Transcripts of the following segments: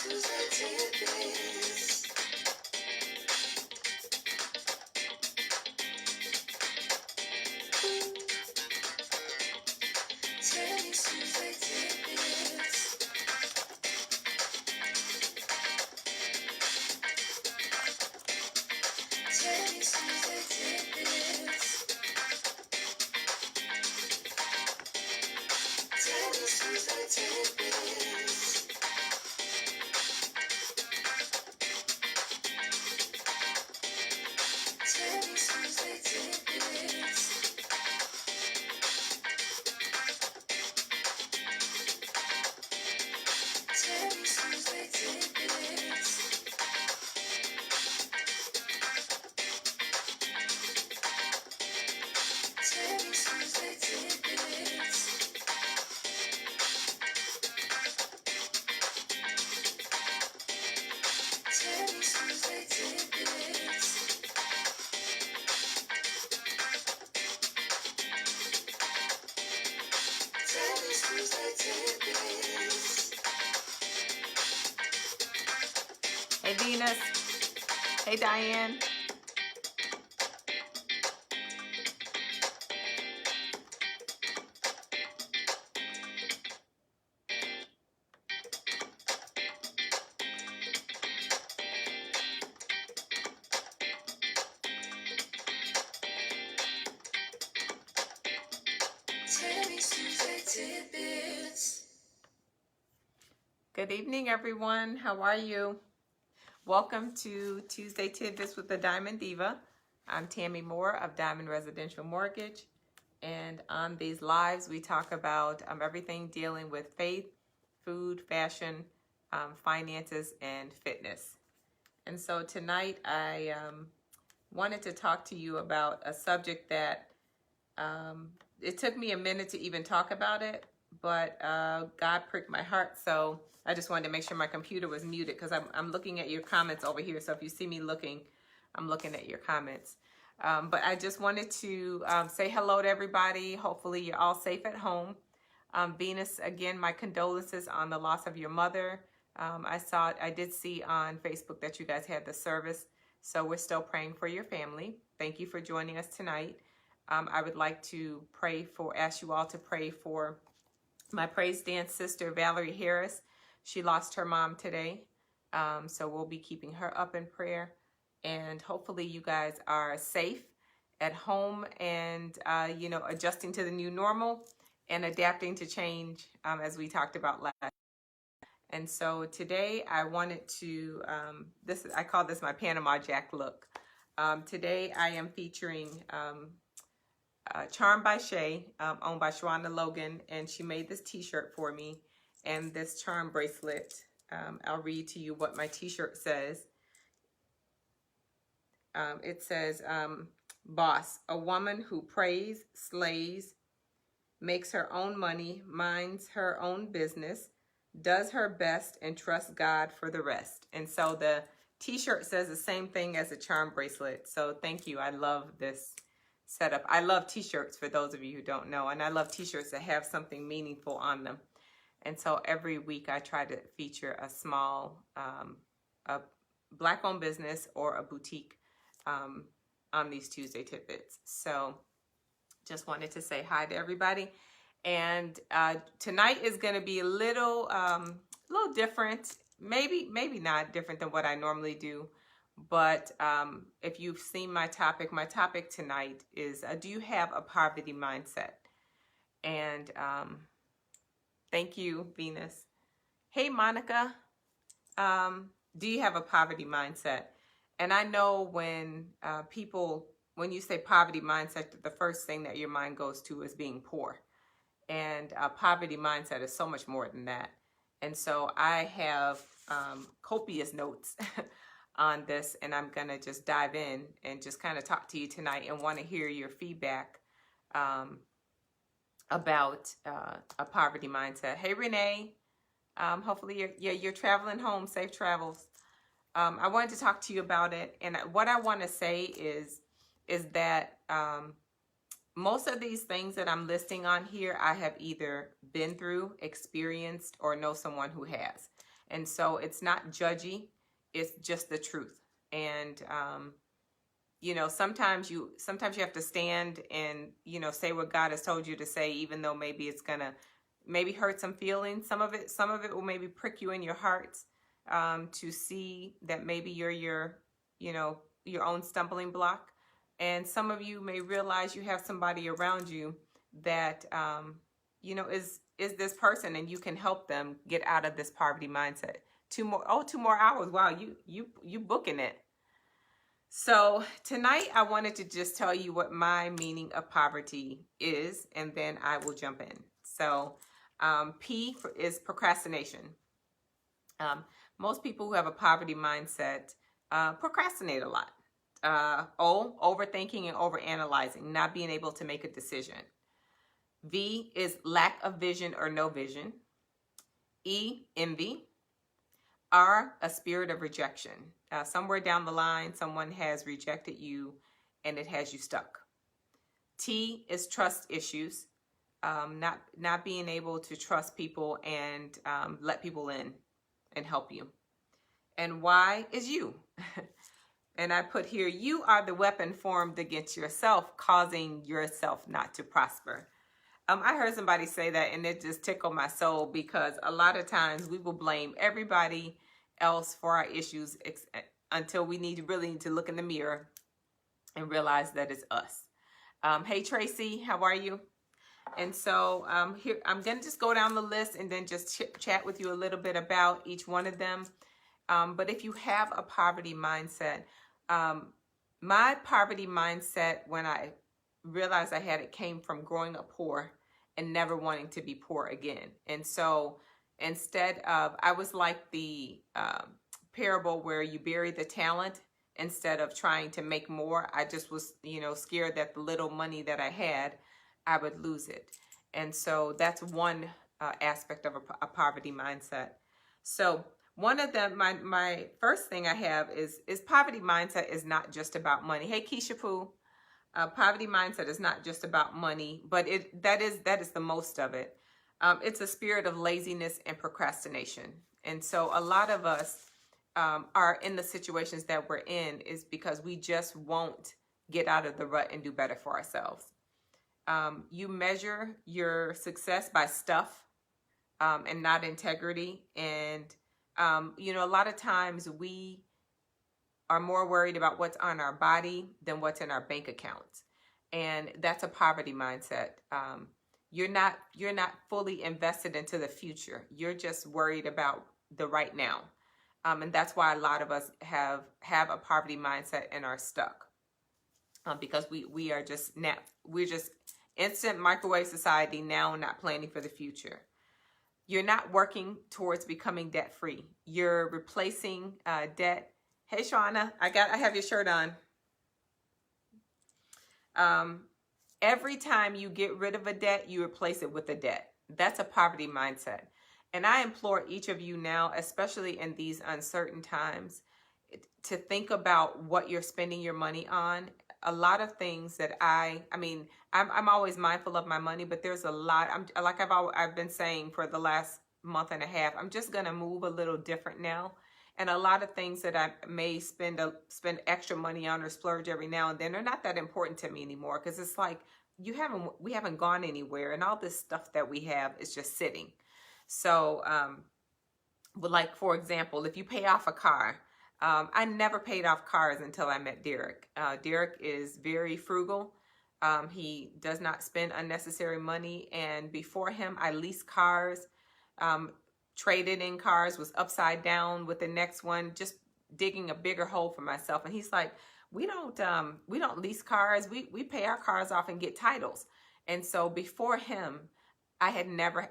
Hey, Venus. Hey, Diane. Good evening, everyone. How are you? Welcome to Tuesday Tidbits with the Diamond Diva. I'm Tammy Moore of Diamond Residential Mortgage. And on these lives, we talk about everything dealing with faith, food, fashion, finances, and fitness. And so tonight, I wanted to talk to you about a subject that it took me a minute to even talk about it, but God pricked my heart, so I just wanted to make sure my computer was muted because I'm looking at your comments over here. So if you see me looking, I'm looking at your comments. But I just wanted to say hello to everybody. Hopefully you're all safe at home. Venus, again, my condolences on the loss of your mother. I did see on Facebook that you guys had the service, so we're still praying for your family. Thank you for joining us tonight. I would like to ask you all to pray for my praise dance sister, Valerie Harris. She lost her mom today, so we'll be keeping her up in prayer. And hopefully you guys are safe at home and, adjusting to the new normal and adapting to change, as we talked about last. And so today I wanted to, I call this my Panama Jack look. Today I am featuring Charm by Shay, owned by Sharonda Logan, and she made this t-shirt for me and this charm bracelet. I'll read to you what my t-shirt says. It says, boss, a woman who prays, slays, makes her own money, minds her own business, does her best, and trusts God for the rest. And so the t-shirt says the same thing as a charm bracelet. So thank you. I love this setup. I love t-shirts, for those of you who don't know, and I love t-shirts that have something meaningful on them. And so every week I try to feature a small a Black-owned business or a boutique on these Tuesday Tidbits. So just wanted to say hi to everybody. And tonight is going to be a little different, maybe not different than what I normally do. But if you've seen my topic tonight is, do you have a poverty mindset? And thank you, Venus. Hey, Monica, do you have a poverty mindset? And I know when when you say poverty mindset, the first thing that your mind goes to is being poor. And a poverty mindset is so much more than that. And so I have copious notes on this, and I'm going to just dive in and just kind of talk to you tonight and want to hear your feedback about a poverty mindset. Hey, Renee. Hopefully you're traveling home. Safe travels. I wanted to talk to you about it. And what I want to say is that most of these things that I'm listing on here, I have either been through, experienced, or know someone who has. And so it's not judgy, it's just the truth. And, sometimes you have to stand and, say what God has told you to say, even though maybe it's going to maybe hurt some feelings. Some of it will maybe prick you in your hearts, to see that maybe you're your own stumbling block. And some of you may realize you have somebody around you that, is this person, and you can help them get out of this poverty mindset. 2 more hours. Wow. You booking it. So tonight I wanted to just tell you what my meaning of poverty is, and then I will jump in. So, P is procrastination. Most people who have a poverty mindset, procrastinate a lot. O, overthinking and overanalyzing, not being able to make a decision. V is lack of vision or no vision. E, envy. R, a spirit of rejection. Somewhere down the line, someone has rejected you and it has you stuck. T is trust issues. Not being able to trust people and let people in and help you. And Y is you. And I put here, you are the weapon formed against yourself, causing yourself not to prosper. I heard somebody say that, and it just tickled my soul, because a lot of times we will blame everybody else for our issues until we really need to look in the mirror and realize that it's us. Hey, Tracy, how are you? And so here, I'm going to just go down the list and then just chat with you a little bit about each one of them. But if you have a poverty mindset, my poverty mindset, when I realized I had it, came from growing up poor and never wanting to be poor again. And so instead of, I was like the parable where you bury the talent instead of trying to make more. I just was, scared that the little money that I had, I would lose it. And so that's one aspect of a poverty mindset. So one of them, my first thing I have is poverty mindset is not just about money. Hey, Keisha Pooh. Poverty mindset is not just about money, but that is the most of it. It's a spirit of laziness and procrastination. And so a lot of us are in the situations that we're in is because we just won't get out of the rut and do better for ourselves. You measure your success by stuff and not integrity. And, a lot of times we are more worried about what's on our body than what's in our bank accounts. And that's a poverty mindset. You're not fully invested into the future. You're just worried about the right now. And that's why a lot of us have a poverty mindset and are stuck. Because we're just instant microwave society now, not planning for the future. You're not working towards becoming debt free. You're replacing debt. Hey, Shauna, I have your shirt on. Every time you get rid of a debt, you replace it with a debt. That's a poverty mindset. And I implore each of you now, especially in these uncertain times, to think about what you're spending your money on. A lot of things that I'm always mindful of my money, but there's a lot. I've been saying for the last month and a half, I'm just going to move a little different now. And a lot of things that I may spend extra money on or splurge every now and then, they're not that important to me anymore, because it's like we haven't gone anywhere, and all this stuff that we have is just sitting. So, like for example, if you pay off a car, I never paid off cars until I met Derek. Derek is very frugal. He does not spend unnecessary money, and before him, I leased cars. Traded in cars, was upside down with the next one, just digging a bigger hole for myself. And he's like, we don't lease cars. We pay our cars off and get titles. And so before him, I had never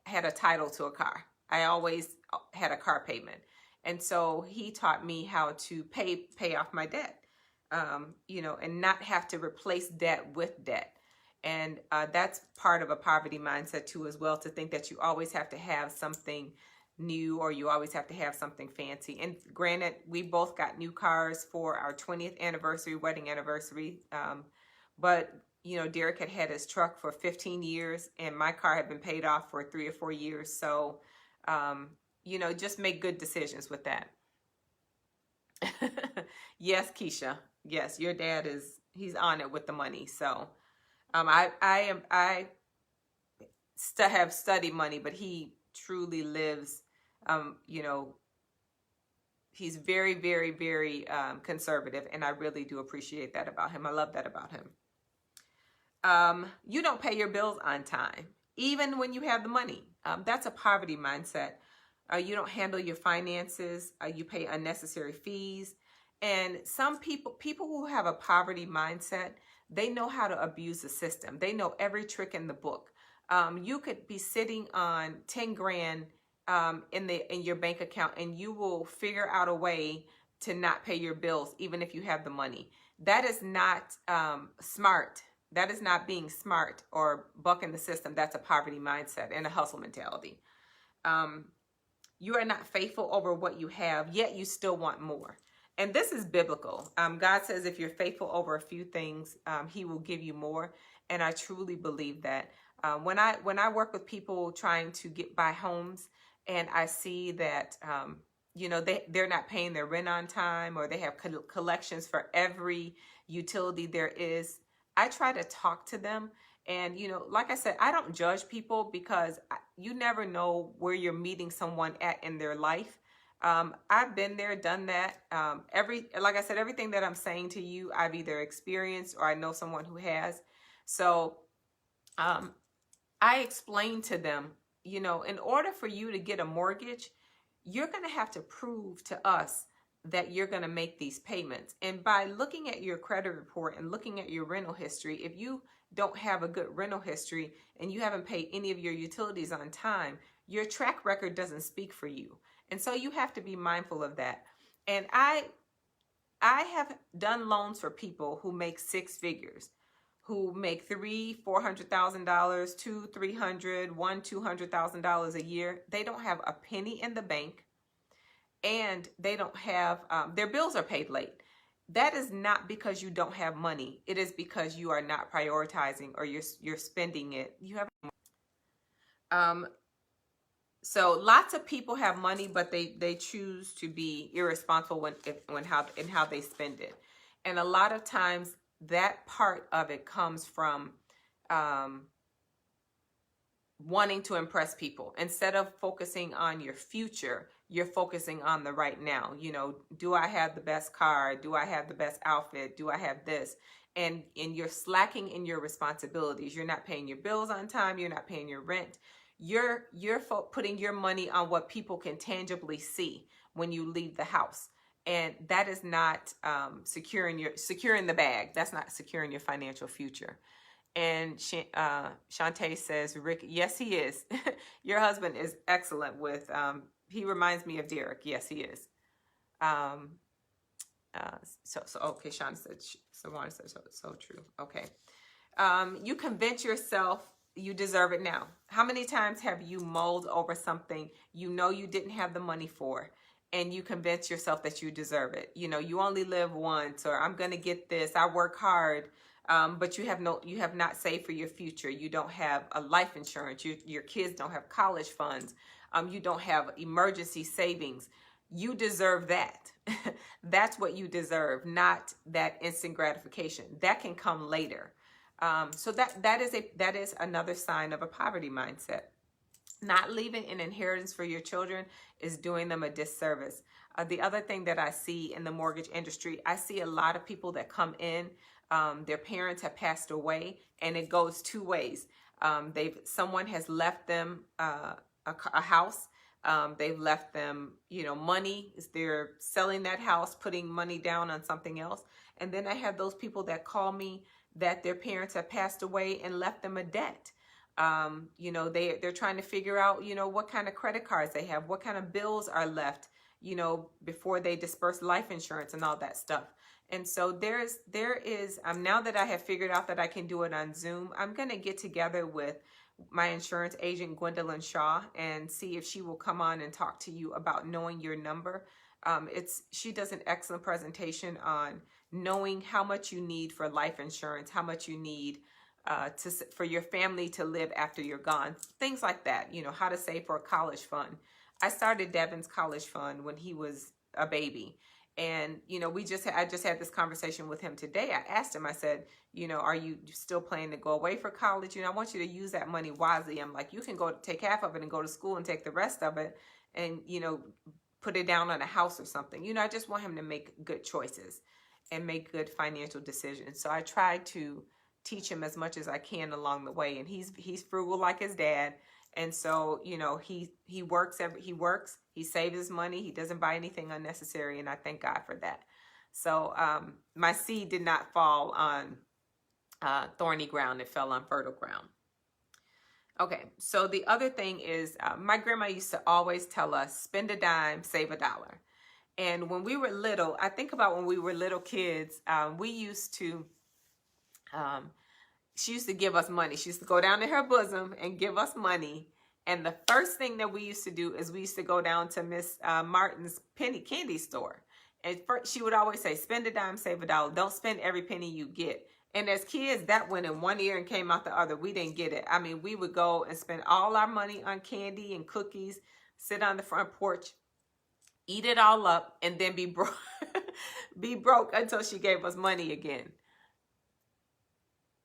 had a title to a car. I always had a car payment. And so he taught me how to pay off my debt, and not have to replace debt with debt. And that's part of a poverty mindset too as well, to think that you always have to have something new or you always have to have something fancy. And granted, we both got new cars for our 20th anniversary, wedding anniversary. But, Derek had his truck for 15 years and my car had been paid off for 3 or 4 years. So, just make good decisions with that. Yes, Keisha. Yes, your dad he's on it with the money. So I have studied money, but he truly lives, he's very, very, very conservative, and I really do appreciate that about him. I love that about him. You don't pay your bills on time, even when you have the money. That's a poverty mindset. You don't handle your finances. You pay unnecessary fees. And some people who have a poverty mindset, they know how to abuse the system. They know every trick in the book. You could be sitting on 10 grand in your bank account, and you will figure out a way to not pay your bills, even if you have the money. That is not smart. That is not being smart or bucking the system. That's a poverty mindset and a hustle mentality. You are not faithful over what you have, yet you still want more. And this is biblical. God says if you're faithful over a few things, he will give you more. And I truly believe that. When I work with people trying to buy homes, and I see that, they're not paying their rent on time, or they have collections for every utility there is, I try to talk to them. And, like I said, I don't judge people, because you never know where you're meeting someone at in their life. I've been there, done that. Like I said, everything that I'm saying to you, I've either experienced or I know someone who has. So I explain to them, in order for you to get a mortgage, you're going to have to prove to us that you're going to make these payments. And by looking at your credit report and looking at your rental history, if you don't have a good rental history and you haven't paid any of your utilities on time, your track record doesn't speak for you. And so you have to be mindful of that. And I have done loans for people who make six figures, who make $300,000, $400,000, $200,000, $300,000, $200,000 a year. They don't have a penny in the bank, and they don't have, their bills are paid late. That is not because you don't have money. It is because you are not prioritizing, or you're spending it. You have, so lots of people have money, but they choose to be irresponsible in how they spend it. And a lot of times that part of it comes from wanting to impress people. Instead of focusing on your future, you're focusing on the right now. Do I have the best car? Do I have the best outfit? Do I have this? And you're slacking in your responsibilities. You're not paying your bills on time. You're not paying your rent. You're putting your money on what people can tangibly see when you leave the house. And that is not securing the bag. That's not securing your financial future. And Shantae says, Rick, yes, he is. Your husband is excellent with, he reminds me of Derek. Yes, he is. Okay, Shauna said, Savannah said, so true. Okay. You convince yourself you deserve it now. How many times have you mulled over something you didn't have the money for, and you convince yourself that you deserve it? You only live once, or I'm going to get this. I work hard. But you have not saved for your future. You don't have a life insurance. Your kids don't have college funds. You don't have emergency savings. You deserve that. That's what you deserve, not that instant gratification. That can come later. So that is another sign of a poverty mindset. Not leaving an inheritance for your children is doing them a disservice. The other thing that I see in the mortgage industry, I see a lot of people that come in, their parents have passed away, and it goes two ways. Someone has left them a house. They've left them, money. They're selling that house, putting money down on something else. And then I have those people that call me that their parents have passed away and left them a debt. They're trying to figure out, what kind of credit cards they have, what kind of bills are left, before they disperse life insurance and all that stuff. And so there is, now that I have figured out that I can do it on Zoom, I'm going to get together with my insurance agent, Gwendolyn Shaw, and see if she will come on and talk to you about knowing your number. She does an excellent presentation on knowing how much you need for life insurance, how much you need for your family to live after you're gone, things like that, how to save for a college fund. I started Devin's college fund when he was a baby. And, you know, I just had this conversation with him today. I asked him, I said, you know, are you still planning to go away for college? You know, I want you to use that money wisely. I'm like, you can go take half of it and go to school and take the rest of it and, you know, put it down on a house or something. You know, I just want him to make good choices and make good financial decisions. So I try to teach him as much as I can along the way. And he's frugal like his dad. And so, you know, he works, he saves his money. He doesn't buy anything unnecessary. And I thank God for that. So my seed did not fall on thorny ground. It fell on fertile ground. Okay, so the other thing is my grandma used to always tell us, spend a dime, save a dollar. And when we were little, I think about when we were little kids, we used to, she used to give us money. She used to go down to her bosom and give us money. And the first thing that we used to do is we used to go down to Miss Martin's penny candy store. And first, she would always say, spend a dime, save a dollar. Don't spend every penny you get. And as kids, that went in one ear and came out the other. We didn't get it. I mean, we would go and spend all our money on candy and cookies, sit on the front porch, eat it all up, and then be broke, be broke until she gave us money again.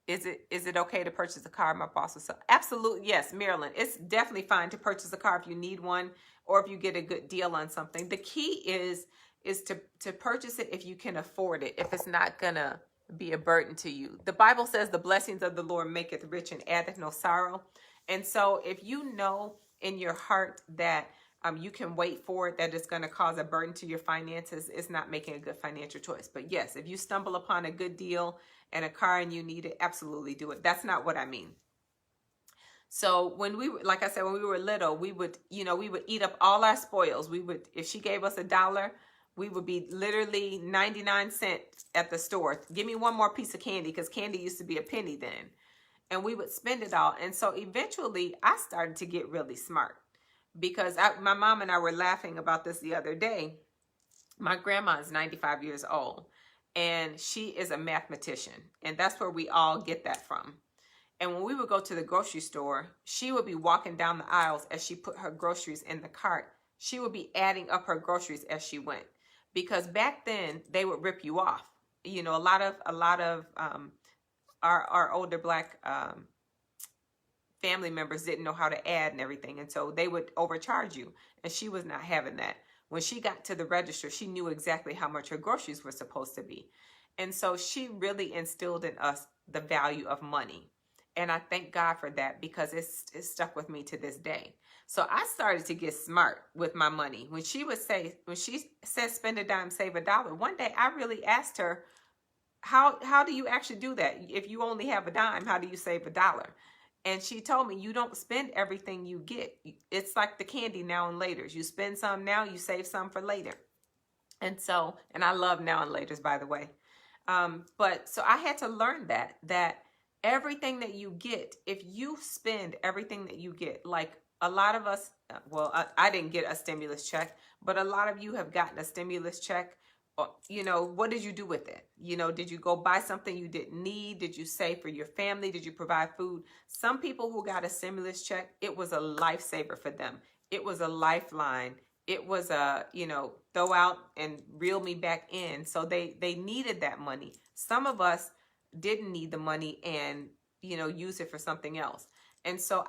Is it okay to purchase a car? My boss was so, absolutely, yes, Marilyn. It's definitely fine to purchase a car if you need one or if you get a good deal on something. The key is to purchase it if you can afford it, if it's not gonna be a burden to you. The Bible says the blessings of the Lord maketh rich and addeth no sorrow. And so if you know in your heart that you can wait for it, that it's going to cause a burden to your finances, it's not making a good financial choice. But yes, if you stumble upon a good deal and a car and you need it, absolutely do it. That's not what I mean. So when we were, like I said, when we were little, we would, you know, we would eat up all our spoils. We would, if she gave us $1, we would be literally 99 cents at the store. Give me one more piece of candy, because candy used to be a penny then. And we would spend it all. And so eventually I started to get really smart, because my mom and I were laughing about this the other day. My grandma is 95 years old and she is a mathematician. And that's where we all get that from. And when we would go to the grocery store, she would be walking down the aisles as she put her groceries in the cart. She would be adding up her groceries as she went. Because back then they would rip you off. You know, a lot of our older Black family members didn't know how to add and everything. And so they would overcharge you. And she was not having that. When she got to the register, she knew exactly how much her groceries were supposed to be. And so she really instilled in us the value of money. And I thank God for that, because it's stuck with me to this day. So I started to get smart with my money. When she said spend a dime, save a dollar, one day I really asked her, how do you actually do that? If you only have a dime, how do you save a dollar? And she told me, you don't spend everything you get. It's like the candy now and laters. You spend some now, you save some for later. And so, and I love now and laters, by the way. But so I had to learn that everything that you get, if you spend everything that you get, like a lot of us, well, I didn't get a stimulus check, but a lot of you have gotten a stimulus check. You know, what did you do with it? You know, did you go buy something you didn't need? Did you save for your family? Did you provide food? Some people who got a stimulus check, it was a lifesaver for them. It was a lifeline. It was a, you know, throw out and reel me back in. So they needed that money. Some of us didn't need the money and, you know, use it for something else. And so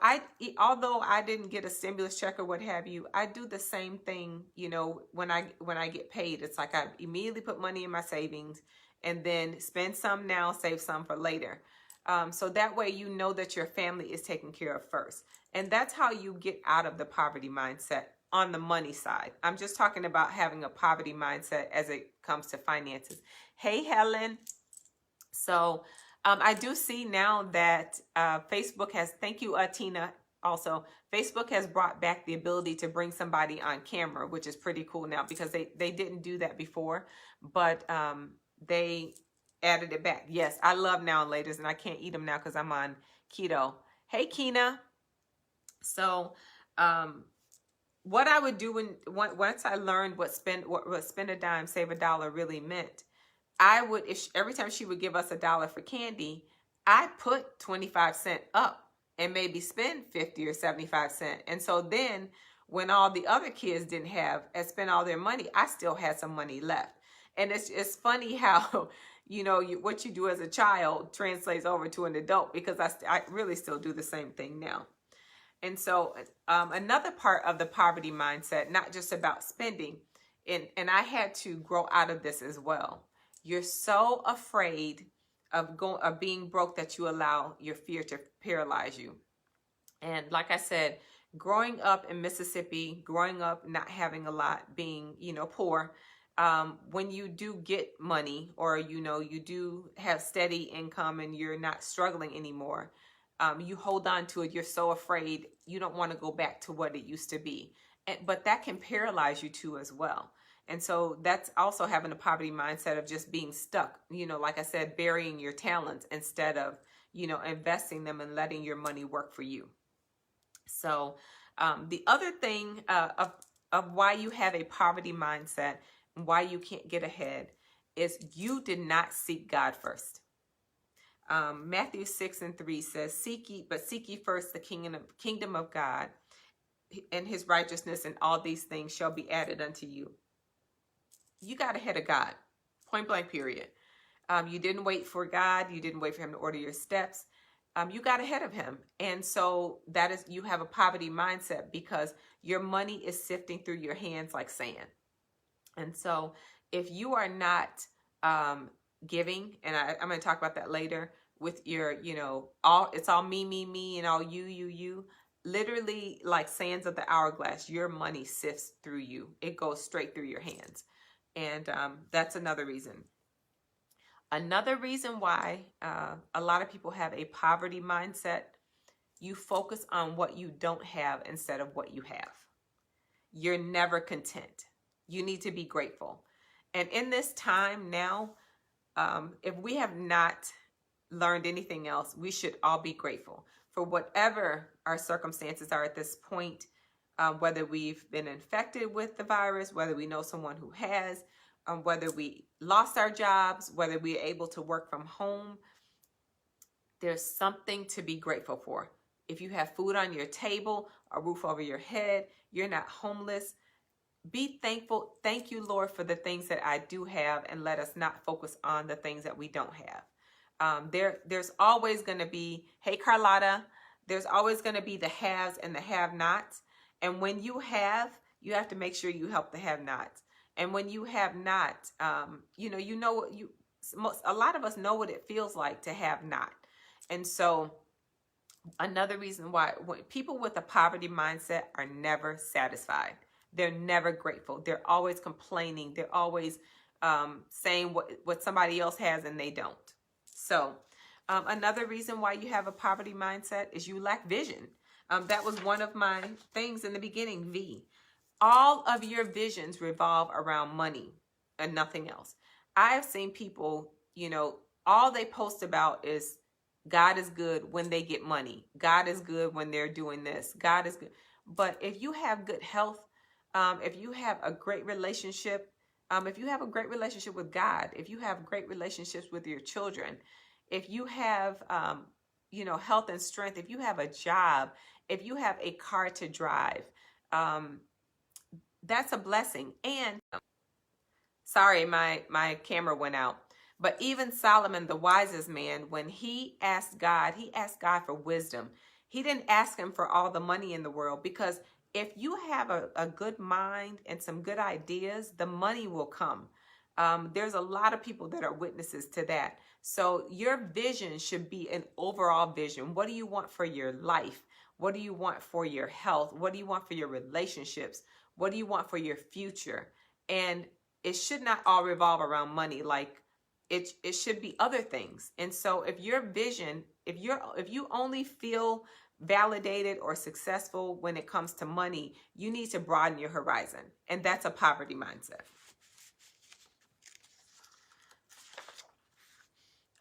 although I didn't get a stimulus check or what have you, I do the same thing, you know, when I get paid. It's like I immediately put money in my savings and then spend some now, save some for later. So that way, you know that your family is taken care of first. And that's how you get out of the poverty mindset on the money side. I'm just talking about having a poverty mindset as it comes to finances. Hey, Helen. So I do see now that Facebook has, thank you, Tina, also, Facebook has brought back the ability to bring somebody on camera, which is pretty cool now, because they didn't do that before, but they added it back. Yes, I love now and laters, and I can't eat them now because I'm on keto. Hey, Keena. So what I would do once I learned what spend a dime, save a dollar really meant, I would, every time she would give us $1 for candy, I put 25 cents up and maybe spend 50 or 75 cents. And so then when all the other kids didn't have and spent all their money, I still had some money left. And it's funny how, what you do as a child translates over to an adult, because I really still do the same thing now. And so another part of the poverty mindset, not just about spending, and I had to grow out of this as well. You're so afraid of being broke that you allow your fear to paralyze you. And like I said, growing up in Mississippi, growing up not having a lot, being, poor, when you do get money, or, you do have steady income and you're not struggling anymore, you hold on to it. You're so afraid. You don't want to go back to what it used to be. But that can paralyze you too as well. And so that's also having a poverty mindset of just being stuck, like I said, burying your talents instead of, investing them and letting your money work for you. So the other thing of why you have a poverty mindset and why you can't get ahead is you did not seek God first. Matthew 6:3 says, seek ye first the kingdom of God and his righteousness, and all these things shall be added unto you. You got ahead of God, point blank, period. You didn't wait for God. You didn't wait for him to order your steps. You got ahead of him. And so you have a poverty mindset because your money is sifting through your hands like sand. And so if you are not giving, and I'm going to talk about that later, with your, it's all me, and all you, literally like sands of the hourglass, your money sifts through you. It goes straight through your hands. And that's another reason. Another reason why a lot of people have a poverty mindset, you focus on what you don't have instead of what you have. You're never content. You need to be grateful. And in this time now, if we have not learned anything else, we should all be grateful for whatever our circumstances are at this point, whether we've been infected with the virus, whether we know someone who has, whether we lost our jobs, whether we are able to work from home. There's something to be grateful for. If you have food on your table, a roof over your head, you're not homeless, be thankful. Thank you, Lord, for the things that I do have, and let us not focus on the things that we don't have. There's always going to be, hey, Carlotta, there's always going to be the haves and the have-nots. And when you have to make sure you help the have-nots. And when you have not, a lot of us know what it feels like to have not. And so another reason why people with a poverty mindset are never satisfied. They're never grateful. They're always complaining. They're always saying what somebody else has and they don't. So another reason why you have a poverty mindset is you lack vision. That was one of my things in the beginning, V. All of your visions revolve around money and nothing else. I have seen people, all they post about is God is good when they get money. God is good when they're doing this. God is good. But if you have good health, if you have a great relationship, if you have a great relationship with God, if you have great relationships with your children, if you have, health and strength, if you have a job, if you have a car to drive, that's a blessing. And sorry, my camera went out. But even Solomon, the wisest man, when he asked God for wisdom. He didn't ask him for all the money in the world, because if you have a good mind and some good ideas, the money will come. There's a lot of people that are witnesses to that. So your vision should be an overall vision. What do you want for your life? What do you want for your health? What do you want for your relationships? What do you want for your future? And it should not all revolve around money. Like it should be other things. And so if your vision, if you only feel validated or successful when it comes to money, you need to broaden your horizon. And that's a poverty mindset.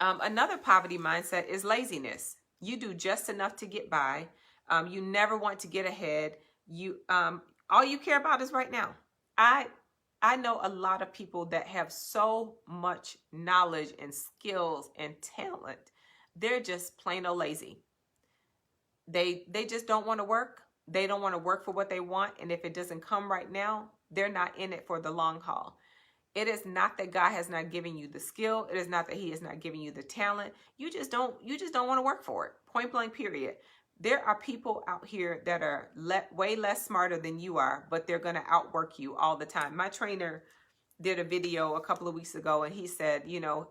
Another poverty mindset is laziness. You do just enough to get by. You never want to get ahead. All you care about is right now. I know a lot of people that have so much knowledge and skills and talent. They're just plain old lazy. They just don't want to work. they don't want to work for what they want. And if it doesn't come right now, they're not in it for the long haul. It is not that God has not given you the skill. It is not that he is not giving you the talent. You just don't want to work for it. Point blank, period. There are people out here that are way less smarter than you are, but they're going to outwork you all the time. My trainer did a video a couple of weeks ago, and he said,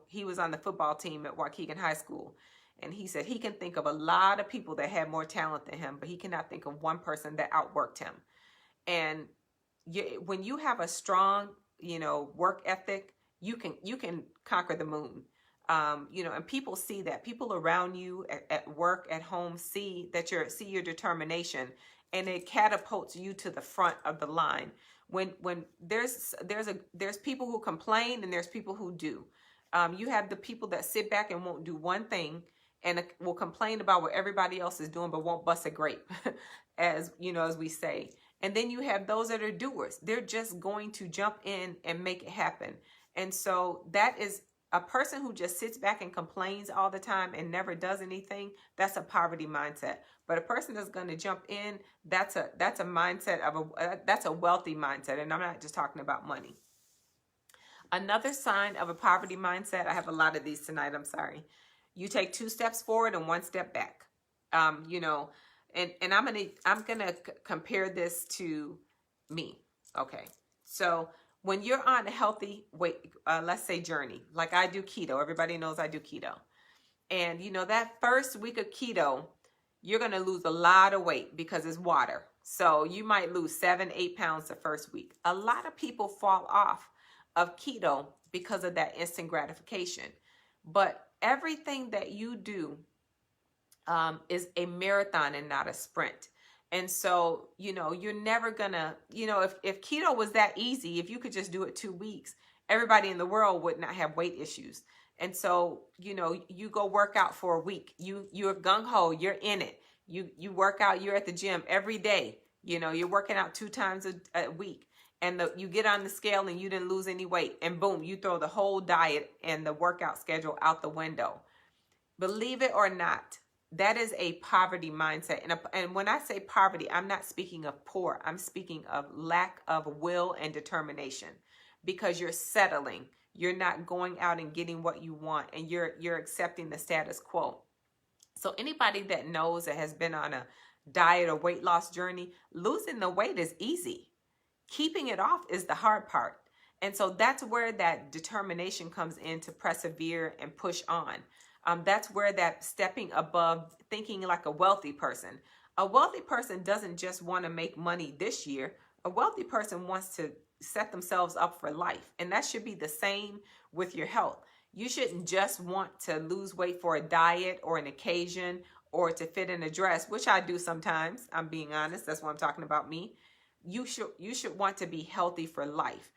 he was on the football team at Waukegan High School. And he said he can think of a lot of people that had more talent than him, but he cannot think of one person that outworked him. And when you have a strong, work ethic, you can conquer the moon. And people see that. People around you at work, at home, see your determination, and it catapults you to the front of the line. When there's people who complain and there's people who do. You have the people that sit back and won't do one thing and will complain about what everybody else is doing, but won't bust a grape, as we say. And then you have those that are doers. They're just going to jump in and make it happen. And so that is a person who just sits back and complains all the time and never does anything. That's a poverty mindset. But a person that's going to jump in, that's a mindset that's a wealthy mindset. And I'm not just talking about money. Another sign of a poverty mindset, I have a lot of these tonight, I'm sorry. You take 2 steps forward and 1 step back. And I'm gonna compare this to me. Okay, so when you're on a healthy weight, let's say journey, like I do keto. Everybody knows I do keto, and that first week of keto, you're gonna lose a lot of weight because it's water. So you might lose 7-8 pounds the first week. A lot of people fall off of keto because of that instant gratification, but everything that you do is a marathon and not a sprint. And so, you're never gonna, if keto was that easy, if you could just do it 2 weeks, everybody in the world would not have weight issues. And so, you go work out for a week, you're gung-ho, you're in it. You work out, you're at the gym every day, you're working out 2 times a week. And you get on the scale and you didn't lose any weight, and boom, you throw the whole diet and the workout schedule out the window. Believe it or not, that is a poverty mindset. And when I say poverty, I'm not speaking of poor. I'm speaking of lack of will and determination, because you're settling. You're not going out and getting what you want, and you're accepting the status quo. So anybody that knows that has been on a diet or weight loss journey, losing the weight is easy. Keeping it off is the hard part. And so that's where that determination comes in, to persevere and push on. That's where that stepping above, thinking like a wealthy person. A wealthy person doesn't just want to make money this year. A wealthy person wants to set themselves up for life. And that should be the same with your health. You shouldn't just want to lose weight for a diet or an occasion or to fit in a dress, which I do sometimes. I'm being honest. That's why I'm talking about me. You should want to be healthy for life.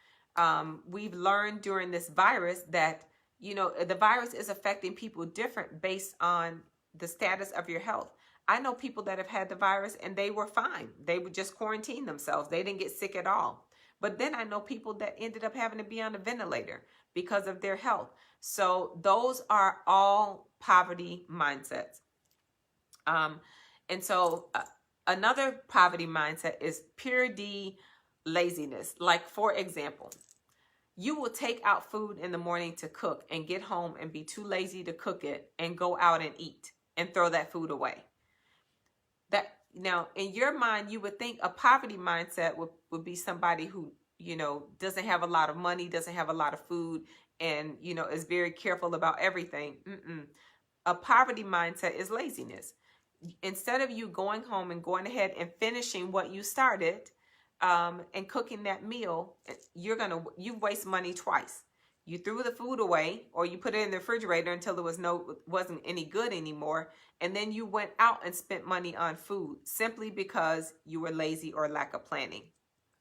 We've learned during this virus that the virus is affecting people different based on the status of your health. I know people that have had the virus and they were fine. They would just quarantine themselves. They didn't get sick at all. But then I know people that ended up having to be on a ventilator because of their health. So those are all poverty mindsets. And so another poverty mindset is pure D laziness. Like, for example, you will take out food in the morning to cook and get home and be too lazy to cook it and go out and eat and throw that food away. Now, in your mind, you would think a poverty mindset would be somebody who, doesn't have a lot of money, doesn't have a lot of food, and, is very careful about everything. A poverty mindset is laziness. Instead of you going home and going ahead and finishing what you started, and cooking that meal, you waste money twice. You threw the food away, or you put it in the refrigerator until it wasn't any good anymore, and then you went out and spent money on food simply because you were lazy or lack of planning.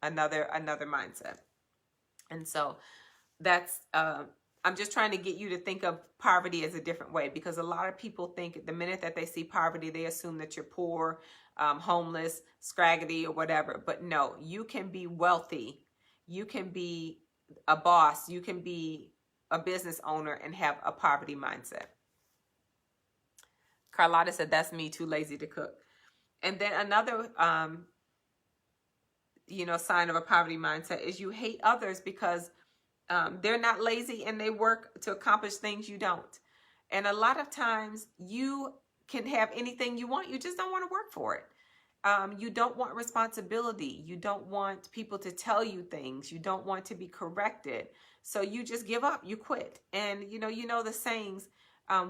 Another mindset. And so that's I'm just trying to get you to think of poverty as a different way, because a lot of people think the minute that they see poverty, they assume that you're poor, homeless, scraggly, or whatever. But no, you can be wealthy. You can be a boss. You can be a business owner and have a poverty mindset. Carlotta said, that's me, too lazy to cook. And then another, sign of a poverty mindset is you hate others because they're not lazy and they work to accomplish things you don't. And a lot of times you can have anything you want. You just don't want to work for it. You don't want responsibility. You don't want people to tell you things. You don't want to be corrected. So you just give up. You quit. And you know the sayings,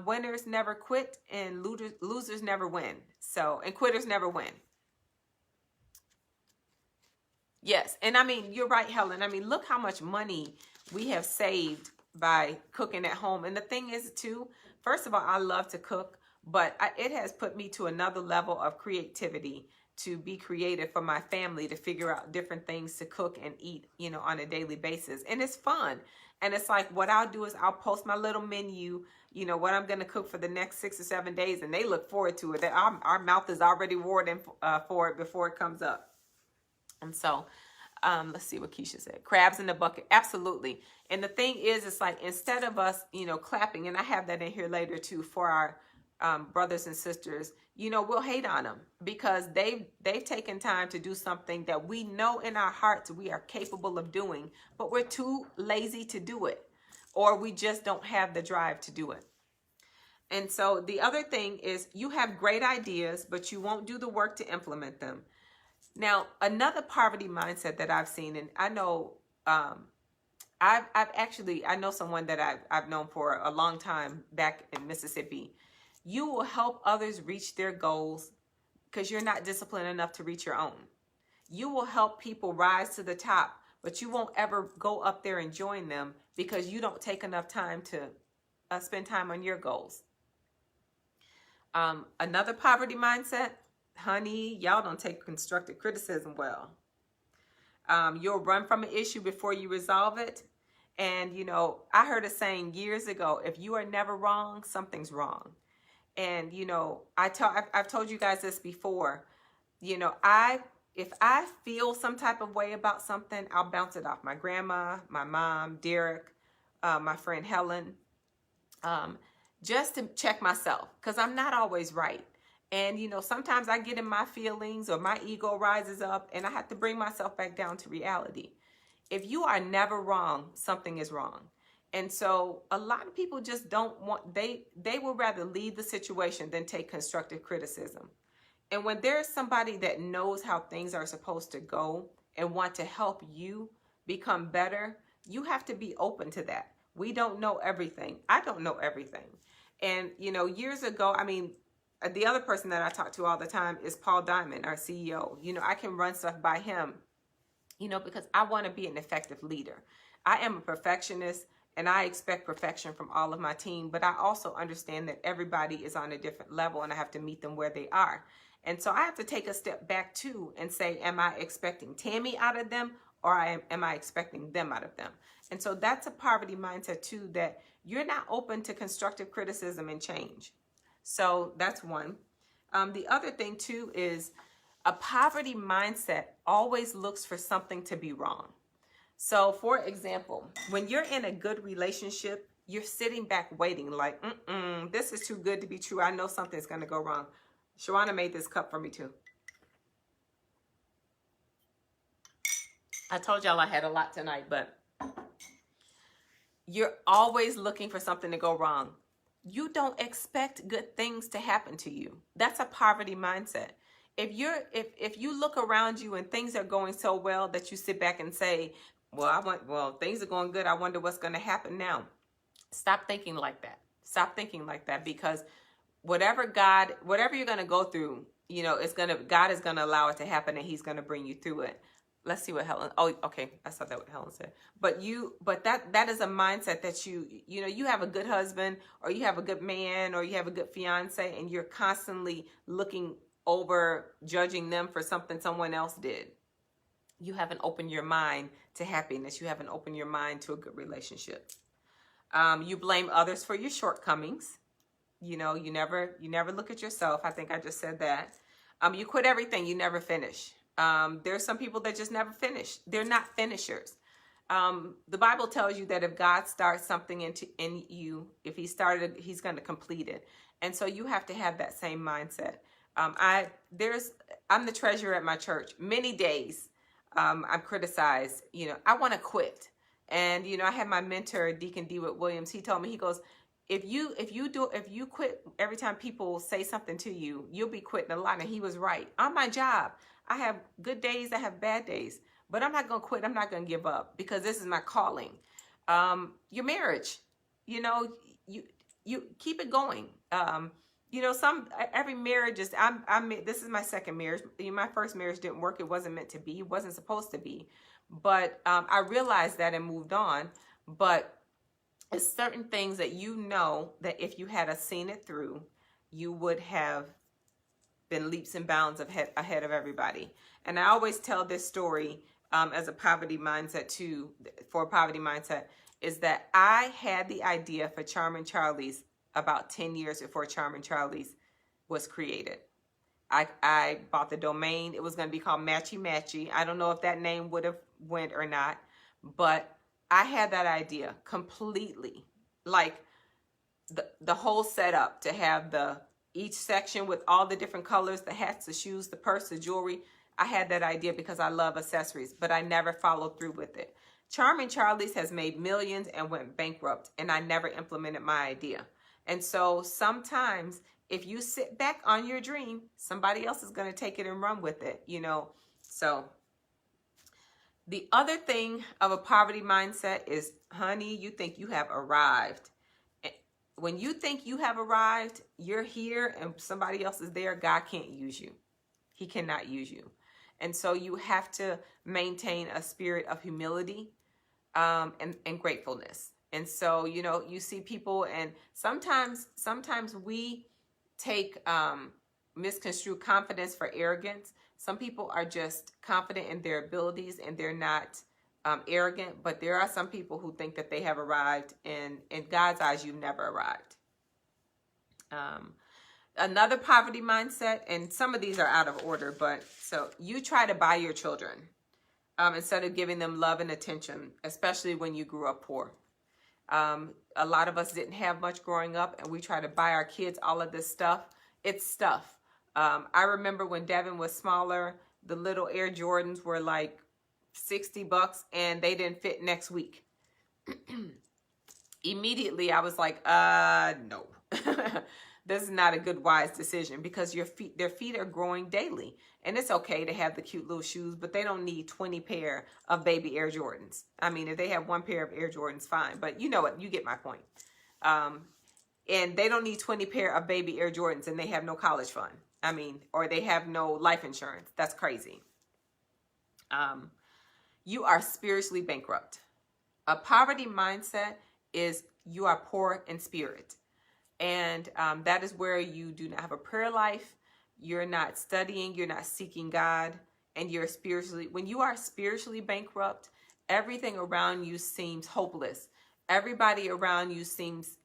winners never quit and losers never win. And quitters never win. Yes. And I mean, you're right, Helen. I mean, look how much money we have saved by cooking at home. And the thing is too, first of all, I love to cook, but it has put me to another level of creativity to be creative for my family, to figure out different things to cook and eat, on a daily basis. And it's fun. And it's like, what I'll do is I'll post my little menu, what I'm going to cook for the next 6 or 7 days. And they look forward to it. Our mouth is already watering for it before it comes up. And so, let's see what Keisha said. Crabs in the bucket. Absolutely. And the thing is, it's like, instead of us, clapping, and I have that in here later too, for our brothers and sisters, we'll hate on them because they've taken time to do something that we know in our hearts we are capable of doing, but we're too lazy to do it, or we just don't have the drive to do it. And so the other thing is, you have great ideas, but you won't do the work to implement them. Now, another poverty mindset that I've seen, and I know, I know someone that I've known for a long time back in Mississippi. You will help others reach their goals because you're not disciplined enough to reach your own. You will help people rise to the top, but you won't ever go up there and join them because you don't take enough time to spend time on your goals. Another poverty mindset, honey, y'all don't take constructive criticism well. You'll run from an issue before you resolve it. And, I heard a saying years ago, if you are never wrong, something's wrong. And, I've told you guys this before, if I feel some type of way about something, I'll bounce it off my grandma, my mom, Derek, my friend Helen, just to check myself, because I'm not always right. And, sometimes I get in my feelings or my ego rises up and I have to bring myself back down to reality. If you are never wrong, something is wrong. And so a lot of people just don't want, they would rather leave the situation than take constructive criticism. And when there's somebody that knows how things are supposed to go and want to help you become better, you have to be open to that. We don't know everything. I don't know everything. And, years ago, the other person that I talk to all the time is Paul Diamond, our CEO. I can run stuff by him, because I want to be an effective leader. I am a perfectionist. And I expect perfection from all of my team, but I also understand that everybody is on a different level and I have to meet them where they are. And so I have to take a step back too and say, am I expecting Tammy out of them, or am I expecting them out of them? And so that's a poverty mindset too, that you're not open to constructive criticism and change. So that's one. The other thing too is a poverty mindset always looks for something to be wrong. So, for example, when you're in a good relationship, you're sitting back waiting like, this is too good to be true. I know something's going to go wrong. Shawana made this cup for me too. I told y'all I had a lot tonight, but you're always looking for something to go wrong. You don't expect good things to happen to you. That's a poverty mindset. If you look around you and things are going so well that you sit back and say, things are going good, I wonder what's going to happen now. Stop thinking like that. Stop thinking like that, because whatever you're going to go through, God is going to allow it to happen and he's going to bring you through it. Let's see what Helen, okay. I saw that what Helen said. But that is a mindset that you have a good husband, or you have a good man, or you have a good fiance, and you're constantly looking over, judging them for something someone else did. You haven't opened your mind to happiness. You haven't opened your mind to a good relationship. You blame others for your shortcomings. You never look at yourself. I think I just said that. You quit everything. You never finish. There's some people that just never finish. They're not finishers. The Bible tells you that if God starts something in you, if he started, he's going to complete it. And so you have to have that same mindset. I'm the treasurer at my church. Many days, I'm criticized. I want to quit. And I had my mentor, Deacon DeWitt Williams. He told me, he goes, if you quit every time people say something to you, you'll be quitting a lot. And he was right. On my job, I have good days, I have bad days, but I'm not gonna quit. I'm not gonna give up, because this is my calling. Your marriage, you keep it going. Every marriage is, this is my second marriage. My first marriage didn't work. It wasn't meant to be. It wasn't supposed to be. But I realized that and moved on. But it's certain things that that if you had seen it through, you would have been leaps and bounds ahead of everybody. And I always tell this story as a poverty mindset too, for a poverty mindset, is that I had the idea for Charming Charlie's about 10 years before Charming Charlie's was created. I bought the domain. It was going to be called Matchy Matchy. I don't know if that name would have went or not, but I had that idea completely, like the whole setup, to have each section with all the different colors, the hats, the shoes, the purse, the jewelry. I had that idea because I love accessories, but I never followed through with it. Charming Charlie's has made millions and went bankrupt, and I never implemented my idea. And so sometimes if you sit back on your dream, somebody else is going to take it and run with it, So the other thing of a poverty mindset is, honey, you think you have arrived. When you think you have arrived, you're here and somebody else is there, God can't use you. He cannot use you. And so you have to maintain a spirit of humility and gratefulness. And so, you see people, and sometimes we take misconstrued confidence for arrogance. Some people are just confident in their abilities and they're not arrogant, but there are some people who think that they have arrived, and in God's eyes, you've never arrived. Another poverty mindset, and some of these are out of order, but so you try to buy your children instead of giving them love and attention, especially when you grew up poor. A lot of us didn't have much growing up, and we try to buy our kids all of this stuff. It's stuff. I remember when Devin was smaller, the little Air Jordans were like $60 and they didn't fit next week. Immediately I was like, no. This is not a good, wise decision, because their feet are growing daily. And it's okay to have the cute little shoes, but they don't need 20 pair of baby Air Jordans. I mean, if they have one pair of Air Jordans, fine. But you know what? You get my point. And they don't need 20 pair of baby Air Jordans and they have no college fund. I mean, or they have no life insurance. That's crazy. You are spiritually bankrupt. A poverty mindset is you are poor in spirit. And that is where you do not have a prayer life. You're not studying. You're not seeking God. And when you are spiritually bankrupt, everything around you seems hopeless. Everything around you seems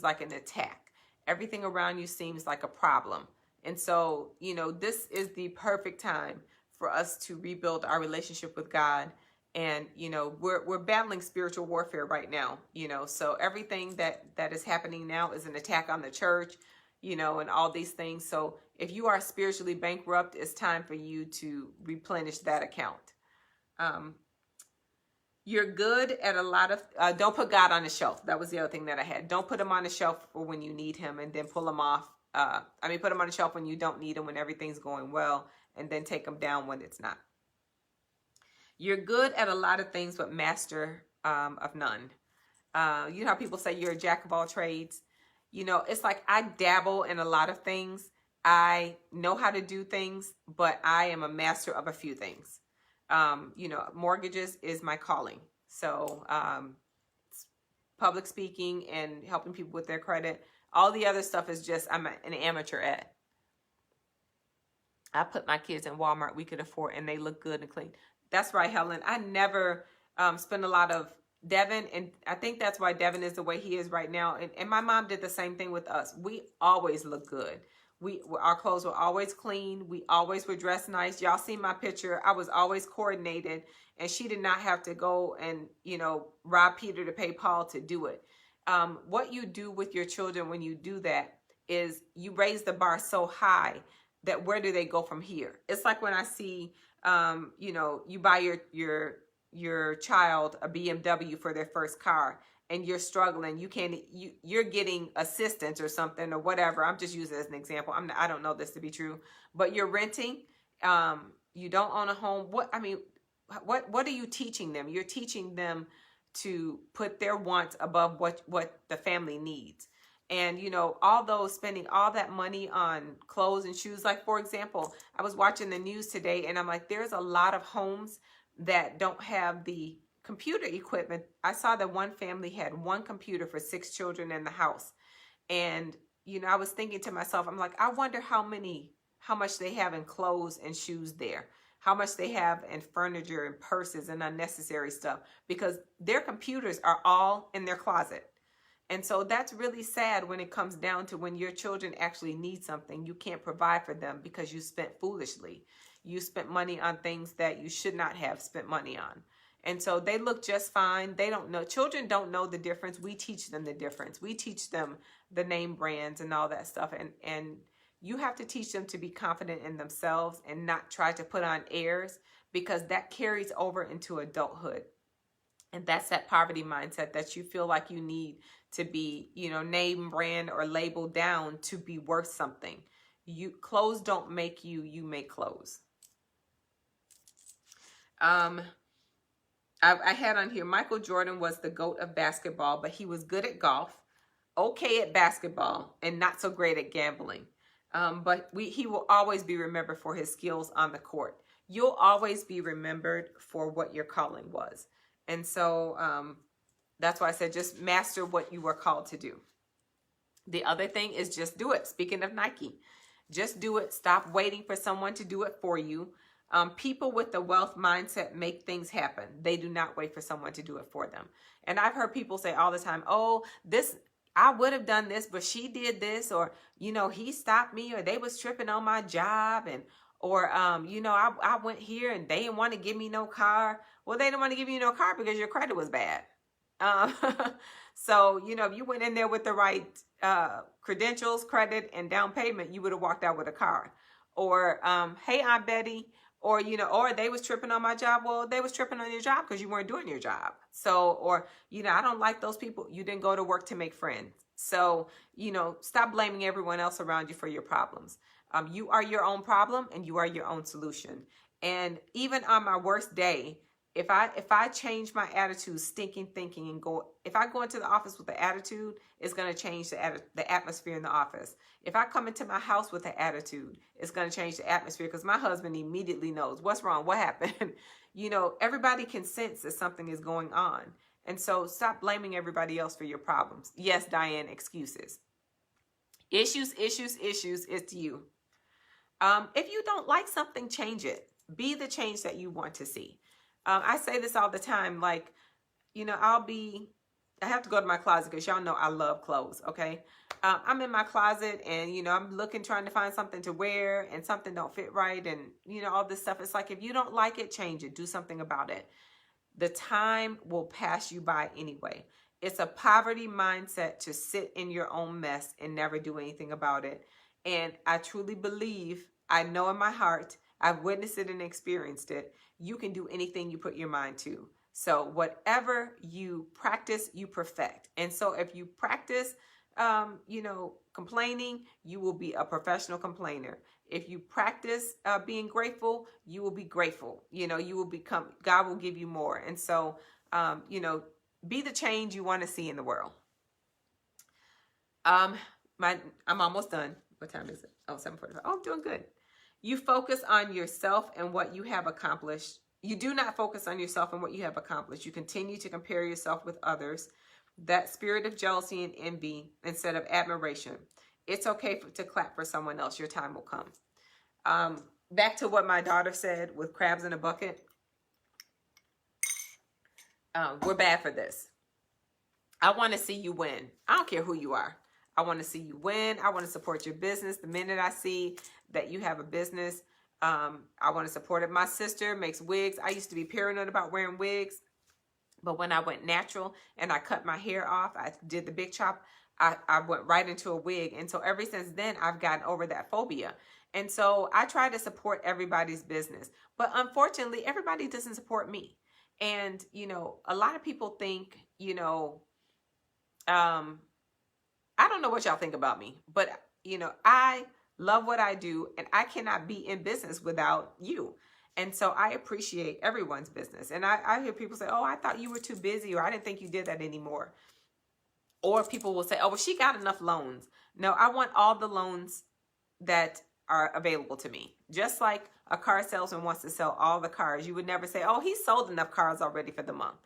like an attack. Everything around you seems like a problem. And so, this is the perfect time for us to rebuild our relationship with God. And, we're battling spiritual warfare right now, so everything that is happening now is an attack on the church, and all these things. So if you are spiritually bankrupt, it's time for you to replenish that account. You're good at a lot of, don't put God on the shelf. That was the other thing that I had. Don't put him on the shelf for when you need him and then pull him off. Put him on the shelf when you don't need him, when everything's going well, and then take him down when it's not. You're good at a lot of things, but master of none. You know how people say you're a jack of all trades? It's like I dabble in a lot of things. I know how to do things, but I am a master of a few things. Mortgages is my calling. So public speaking and helping people with their credit. All the other stuff is just I'm an amateur at. I put my kids in Walmart we could afford, and they look good and clean. That's right, Helen. I never spend a lot of Devin, and I think that's why Devin is the way he is right now. And my mom did the same thing with us. We always look good. Our clothes were always clean. We always were dressed nice. Y'all see my picture. I was always coordinated, and she did not have to go and, rob Peter to pay Paul to do it. What you do with your children when you do that is you raise the bar so high that where do they go from here? It's like when I see, you know, you buy your child a BMW for their first car, and you're struggling. You're getting assistance or something or whatever. I'm just using it as an example. I don't know this to be true, but you're renting. You don't own a home. What are you teaching them? You're teaching them to put their wants above what the family needs. And, you know, although spending all that money on clothes and shoes, like, for example, I was watching the news today and I'm like, there's a lot of homes that don't have the computer equipment. I saw that one family had one computer for 6 children in the house. And, you know, I was thinking to myself, I'm like, I wonder how much they have in clothes and shoes there, how much they have in furniture and purses and unnecessary stuff, because their computers are all in their closet. And so that's really sad when it comes down to when your children actually need something, you can't provide for them because you spent foolishly. You spent money on things that you should not have spent money on. And so they look just fine. They don't know. Children don't know the difference. We teach them the difference. We teach them the name brands and all that stuff. And you have to teach them to be confident in themselves and not try to put on airs, because that carries over into adulthood. And that's that poverty mindset that you feel like you need to be, you know, name brand or labeled down to be worth something. Clothes don't make you, you make clothes. I had on here, Michael Jordan was the GOAT of basketball, but he was good at golf, okay at basketball, and not so great at gambling. But he will always be remembered for his skills on the court. You'll always be remembered for what your calling was. And so that's why I said just master what you were called to do. The other thing is just do it. Speaking of Nike, just do it. Stop waiting for someone to do it for you. People with the wealth mindset make things happen. They do not wait for someone to do it for them. And I've heard people say all the time, oh, I would have done this, but she did this, or, you know, he stopped me, or they was tripping on my job, or, you know, I went here and they didn't want to give me no car. Well, they didn't want to give you no car because your credit was bad. So, you know, if you went in there with the right credentials, credit, and down payment, you would have walked out with a car. Or, hey, Aunt Betty, or, you know, or they was tripping on my job. Well, they was tripping on your job because you weren't doing your job. So, or, you know, I don't like those people. You didn't go to work to make friends. So, you know, stop blaming everyone else around you for your problems. You are your own problem and you are your own solution. And even on my worst day, if I change my attitude, stinking thinking, and if I go into the office with the attitude, it's going to change the atmosphere in the office. If I come into my house with the attitude, it's going to change the atmosphere, because my husband immediately knows what's wrong, what happened. You know, everybody can sense that something is going on. And so stop blaming everybody else for your problems. Yes, Diane, excuses. Issues, it's you. If you don't like something, change it. Be the change that you want to see. I say this all the time, like, you know, I have to go to my closet because y'all know I love clothes, okay? I'm in my closet and, you know, I'm trying to find something to wear, and something don't fit right, and, you know, all this stuff. It's like, if you don't like it, change it. Do something about it. The time will pass you by anyway. It's a poverty mindset to sit in your own mess and never do anything about it. And I truly believe, I know in my heart, I've witnessed it and experienced it, you can do anything you put your mind to. So whatever you practice, you perfect. And so if you practice, you know, complaining, you will be a professional complainer. If you practice being grateful, you will be grateful. You know, God will give you more. And so, you know, be the change you want to see in the world. I'm almost done. What time is it? Oh, 7:45. Oh, I'm doing good. You focus on yourself and what you have accomplished. You do not focus on yourself and what you have accomplished. You continue to compare yourself with others. That spirit of jealousy and envy instead of admiration. It's okay to clap for someone else. Your time will come. Back to what my daughter said with crabs in a bucket. We're bad for this. I want to see you win. I don't care who you are. I want to see you win. I want to support your business. The minute I see that you have a business, I want to support it. My sister makes wigs. I used to be paranoid about wearing wigs. But when I went natural and I cut my hair off, I did the big chop, I went right into a wig. And so ever since then, I've gotten over that phobia. And so I try to support everybody's business. But unfortunately, everybody doesn't support me. And, you know, a lot of people think, you know, I don't know what y'all think about me, but, you know, I love what I do and I cannot be in business without you. And so I appreciate everyone's business. And I hear people say, oh, I thought you were too busy, or I didn't think you did that anymore. Or people will say, oh, well, she got enough loans. No, I want all the loans that are available to me. Just like a car salesman wants to sell all the cars, you would never say, oh, he sold enough cars already for the month.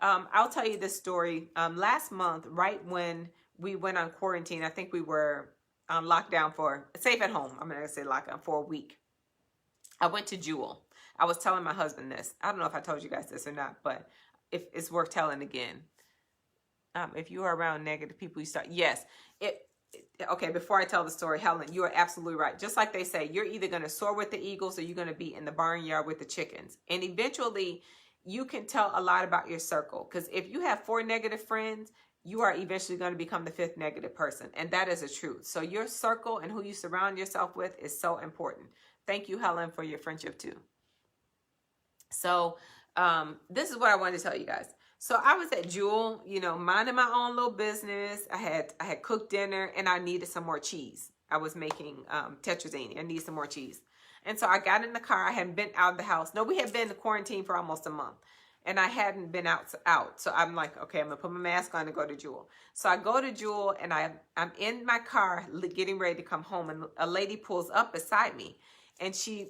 I'll tell you this story. Last month, right when we went on quarantine, I think we were on lockdown for, safe at home, I'm going to say lockdown for a week. I went to Jewel. I was telling my husband this. I don't know if I told you guys this or not, but if it's worth telling again. If you are around negative people, you start. Yes. Okay, before I tell the story, Helen, you are absolutely right. Just like they say, you're either going to soar with the eagles or you're going to be in the barnyard with the chickens. And eventually, you can tell a lot about your circle. Because if you have 4 negative friends, you are eventually going to become the 5th negative person. And that is a truth. So your circle and who you surround yourself with is so important. Thank you, Helen, for your friendship too. So this is what I wanted to tell you guys. So I was at Jewel, you know, minding my own little business. I had cooked dinner and I needed some more cheese. I was making tetrazzini. I needed some more cheese. And so I got in the car. I hadn't been out of the house. No, we had been in quarantine for almost a month. And I hadn't been out. So I'm like, okay, I'm going to put my mask on and go to Jewel. So I go to Jewel and I'm in my car getting ready to come home. And a lady pulls up beside me. And she,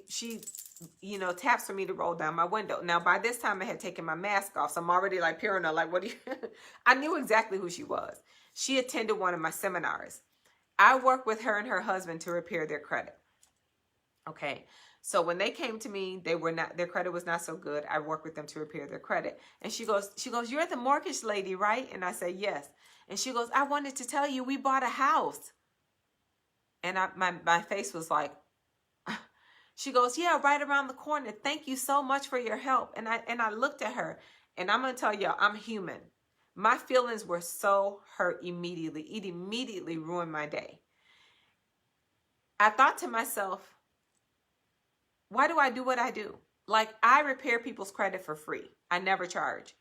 you know, taps for me to roll down my window. Now, by this time, I had taken my mask off. So I'm already like paranoid. Like, what do you... I knew exactly who she was. She attended one of my seminars. I worked with her and her husband to repair their credit. Okay. So when they came to me, their credit was not so good. I worked with them to repair their credit. And she goes, you're the mortgage lady, right? And I said, yes. And she goes, I wanted to tell you, we bought a house. And my face was like, she goes, yeah, right around the corner. Thank you so much for your help. And I looked at her, and I'm going to tell y'all, I'm human. My feelings were so hurt immediately. It immediately ruined my day. I thought to myself, why do I do what I do? Like, I repair people's credit for free. I never charge.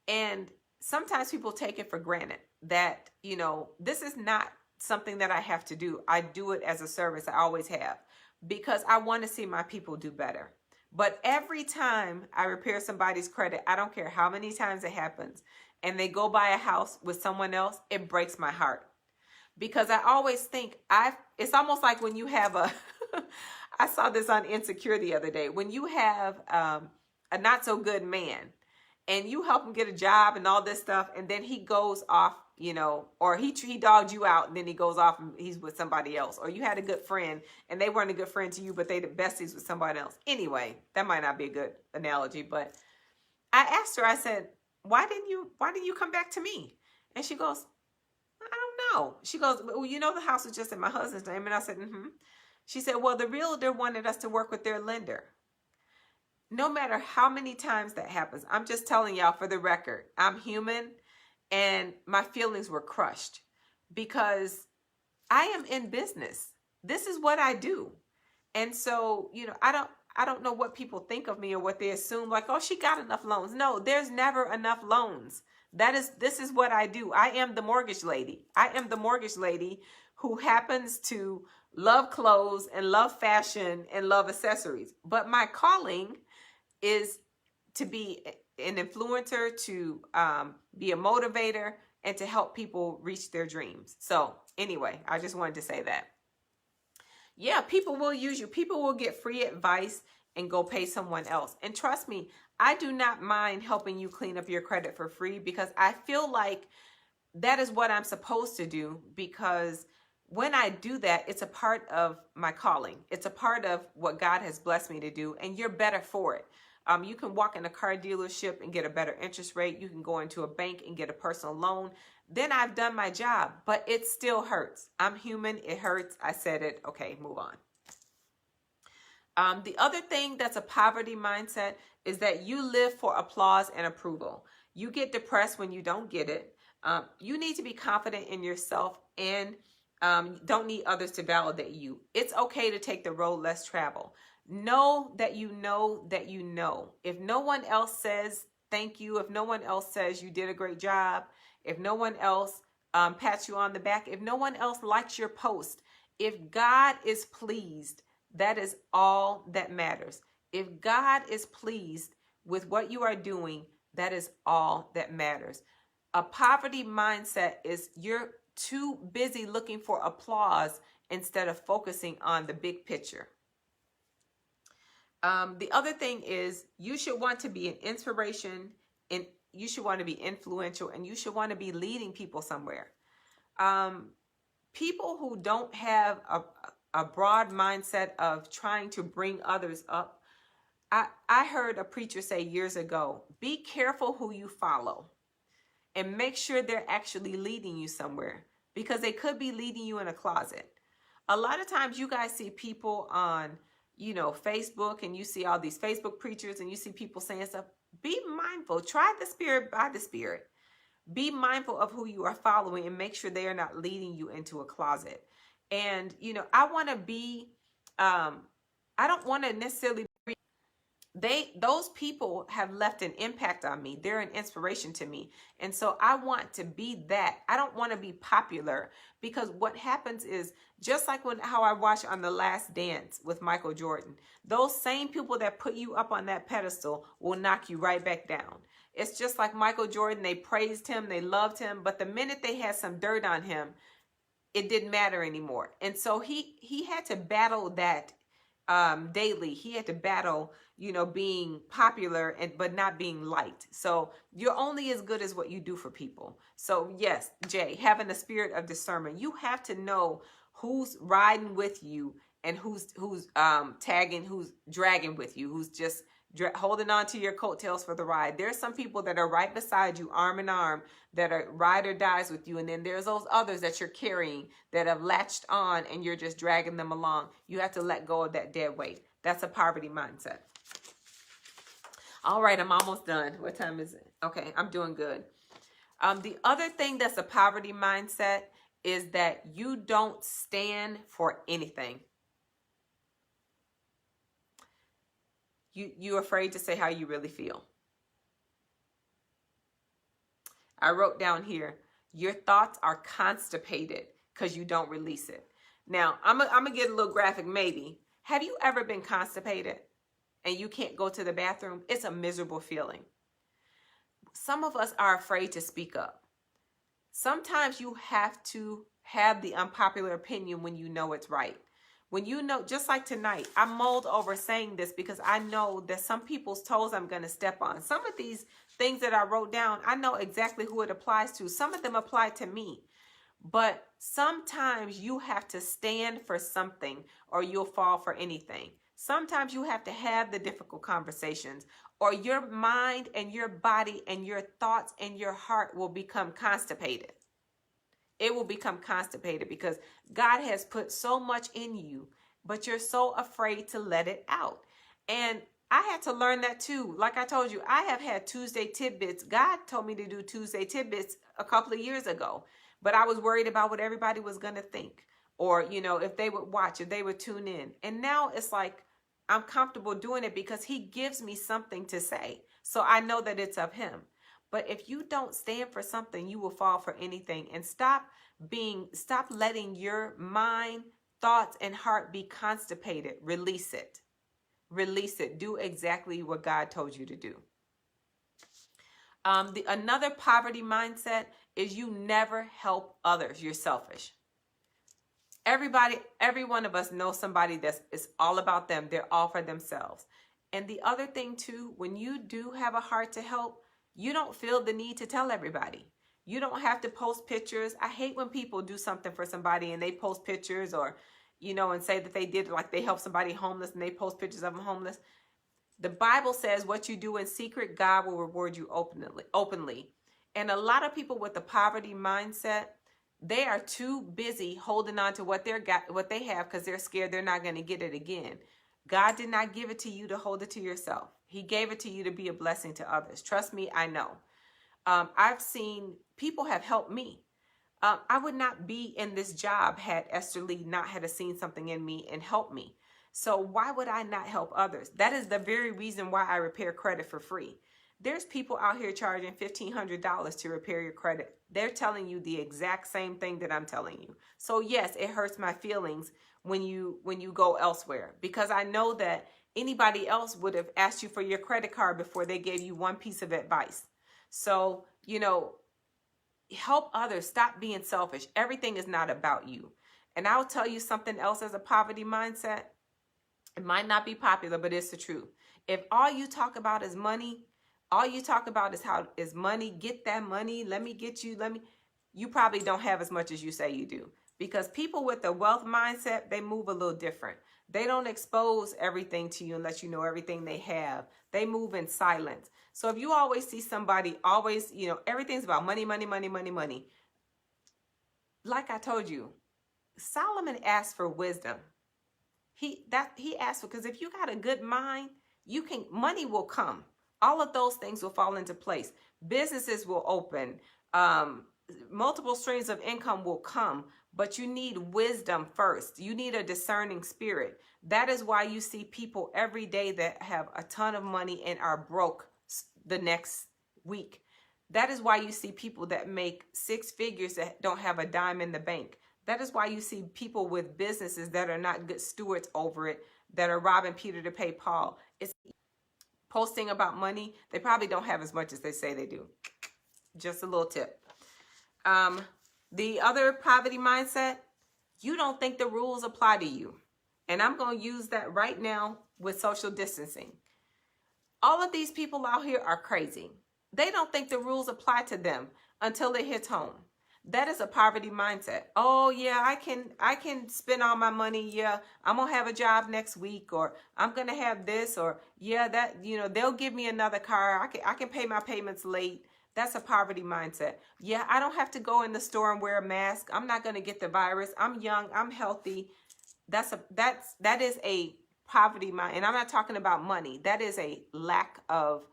And sometimes people take it for granted that, you know, this is not something that I have to do. I do it as a service. I always have. Because I want to see my people do better. But every time I repair somebody's credit, I don't care how many times it happens, and they go buy a house with someone else, it breaks my heart. Because I always think, it's almost like when you have I saw this on Insecure the other day. When you have a not so good man, and you help him get a job and all this stuff, and then he goes off, you know, or he dogged you out and then he goes off and he's with somebody else. Or you had a good friend and they weren't a good friend to you, but they the besties with somebody else. Anyway, that might not be a good analogy, but I asked her, I said, why didn't you come back to me? And she goes, I don't know. She goes, well, you know, the house was just in my husband's name. And I said, mm-hmm. She said, well, the realtor wanted us to work with their lender. No matter how many times that happens, I'm just telling y'all for the record, I'm human. And my feelings were crushed because I am in business. This is what I do. And so, you know, I don't know what people think of me or what they assume, like, oh, she got enough loans. No, there's never enough loans. This is what I do. I am the mortgage lady. I am the mortgage lady who happens to love clothes and love fashion and love accessories. But my calling is to be an influencer, to be a motivator, and to help people reach their dreams. So anyway, I just wanted to say that. Yeah, people will use you. People will get free advice and go pay someone else. And trust me, I do not mind helping you clean up your credit for free, because I feel like that is what I'm supposed to do, because when I do that, it's a part of my calling. It's a part of what God has blessed me to do, and you're better for it. You can walk in a car dealership and get a better interest rate. You can go into a bank and get a personal loan. Then I've done my job, but it still hurts. I'm human. It hurts. I said it. Okay, move on. The other thing that's a poverty mindset is that you live for applause and approval. You get depressed when you don't get it. You need to be confident in yourself and don't need others to validate you. It's okay to take the road less traveled. Know that you know that you know. If no one else says thank you, if no one else says you did a great job, if no one else pats you on the back, if no one else likes your post, if God is pleased, that is all that matters. If God is pleased with what you are doing, that is all that matters. A poverty mindset is you're too busy looking for applause instead of focusing on the big picture. The other thing is you should want to be an inspiration, and you should want to be influential, and you should want to be leading people somewhere. People who don't have a broad mindset of trying to bring others up. I heard a preacher say years ago, be careful who you follow and make sure they're actually leading you somewhere, because they could be leading you in a closet. A lot of times you guys see people on, Facebook, and you see all these Facebook preachers and you see people saying stuff. Be mindful. Try the Spirit by the Spirit. Be mindful of who you are following and make sure they are not leading you into a closet. And, I want to be, I don't want to necessarily those people have left an impact on me. They're an inspiration to me. And so I want to be that. I don't want to be popular, because what happens is, just like how I watched on The Last Dance with Michael Jordan, those same people that put you up on that pedestal will knock you right back down. It's just like Michael Jordan. They praised him, they loved him, but the minute they had some dirt on him, it didn't matter anymore. And so he had to battle that daily. He had to battle, being popular but not being liked. So you're only as good as what you do for people. So yes, Jay, having a spirit of discernment, you have to know who's riding with you and who's tagging, who's dragging with you, who's just holding on to your coattails for the ride. There's some people that are right beside you, arm in arm, that are ride or dies with you. And then there's those others that you're carrying that have latched on and you're just dragging them along. You have to let go of that dead weight. That's a poverty mindset. All right, I'm almost done. What time is it? Okay, I'm doing good. The other thing that's a poverty mindset is that you don't stand for anything. You're afraid to say how you really feel. I wrote down here, your thoughts are constipated because you don't release it. Now, I'm gonna get a little graphic maybe. Have you ever been constipated and you can't go to the bathroom? It's a miserable feeling. Some of us are afraid to speak up. Sometimes you have to have the unpopular opinion when you know it's right. When just like tonight, I mulled over saying this because I know that some people's toes I'm going to step on. Some of these things that I wrote down, I know exactly who it applies to. Some of them apply to me. But sometimes you have to stand for something or you'll fall for anything. Sometimes you have to have the difficult conversations, or your mind and your body and your thoughts and your heart will become constipated. It will become constipated because God has put so much in you, but you're so afraid to let it out. And I had to learn that too. Like I told you, I have had Tuesday Tidbits. God told me to do Tuesday Tidbits a couple of years ago, but I was worried about what everybody was going to think, or, if they would watch, if they would tune in. And now it's like, I'm comfortable doing it because he gives me something to say. So I know that it's of him. But if you don't stand for something, you will fall for anything. And stop letting your mind, thoughts, and heart be constipated. Release it. Release it. Do exactly what God told you to do. Another poverty mindset is you never help others. You're selfish. Every one of us knows somebody it's all about them. They're all for themselves. And the other thing too, when you do have a heart to help, you don't feel the need to tell everybody. You don't have to post pictures. I hate when people do something for somebody and they post pictures, or, and say that they did, like they helped somebody homeless and they post pictures of them homeless. The Bible says what you do in secret, God will reward you openly. And a lot of people with the poverty mindset, they are too busy holding on to what they have because they're scared they're not going to get it again. God did not give it to you to hold it to yourself. He gave it to you to be a blessing to others. Trust me, I know. I've seen people have helped me. I would not be in this job had Esther Lee not had seen something in me and helped me. So why would I not help others? That is the very reason why I repair credit for free. There's people out here charging $1,500 to repair your credit. They're telling you the exact same thing that I'm telling you. So yes, it hurts my feelings when you go elsewhere, because I know that anybody else would have asked you for your credit card before they gave you one piece of advice. So, help others. Stop being selfish. Everything is not about you. And I'll tell you something else as a poverty mindset. It might not be popular, but it's the truth. If all you talk about is money, all you talk about is money, get that money, let me get you, you probably don't have as much as you say you do. Because people with a wealth mindset, they move a little different. They don't expose everything to you and let you know everything they have. They move in silence. So if you always see somebody always, everything's about money, money, money, money, money. Like I told you, Solomon asked for wisdom. He asked for, because if you got a good mind, money will come. All of those things will fall into place. Businesses will open. Multiple streams of income will come, but you need wisdom first. You need a discerning spirit. That is why you see people every day that have a ton of money and are broke the next week. That is why you see people that make six figures that don't have a dime in the bank. That is why you see people with businesses that are not good stewards over it, that are robbing Peter to pay Paul. It's posting about money. They probably don't have as much as they say they do. Just a little tip. The other poverty mindset, you don't think the rules apply to you. And I'm going to use that right now with social distancing. All of these people out here are crazy. They don't think the rules apply to them until it hits home. That is a poverty mindset. Oh yeah, I can spend all my money. Yeah, I'm going to have a job next week, or I'm going to have this, or yeah, that, they'll give me another car. I can pay my payments late. That's a poverty mindset. Yeah, I don't have to go in the store and wear a mask. I'm not going to get the virus. I'm young. I'm healthy. That is a poverty mind. And I'm not talking about money. That is a lack of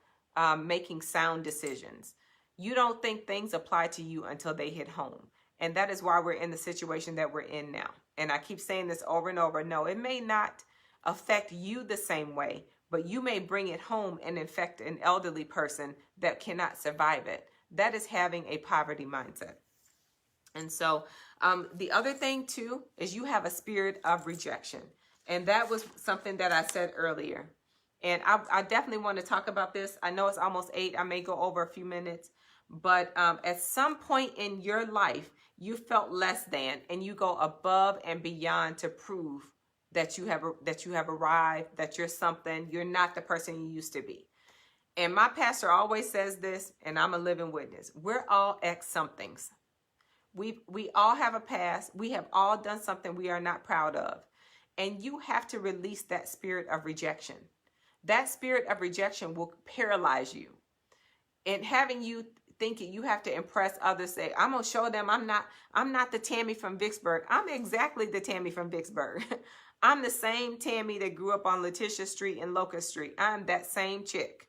making sound decisions. You don't think things apply to you until they hit home. And that is why we're in the situation that we're in now. And I keep saying this over and over. No, it may not affect you the same way, but you may bring it home and infect an elderly person that cannot survive it. That is having a poverty mindset. And so the other thing too is you have a spirit of rejection. And that was something that I said earlier. And I definitely want to talk about this. I know it's almost 8. I may go over a few minutes. But at some point in your life, you felt less than, and you go above and beyond to prove that you have arrived, that you're something. You're not the person you used to be. And my pastor always says this, and I'm a living witness. We're all ex-somethings. We all have a past. We have all done something we are not proud of. And you have to release that spirit of rejection. That spirit of rejection will paralyze you. And having you thinking you have to impress others, say, I'm going to show them I'm not the Tammy from Vicksburg. I'm exactly the Tammy from Vicksburg. I'm the same Tammy that grew up on Letitia Street and Locust Street. I'm that same chick.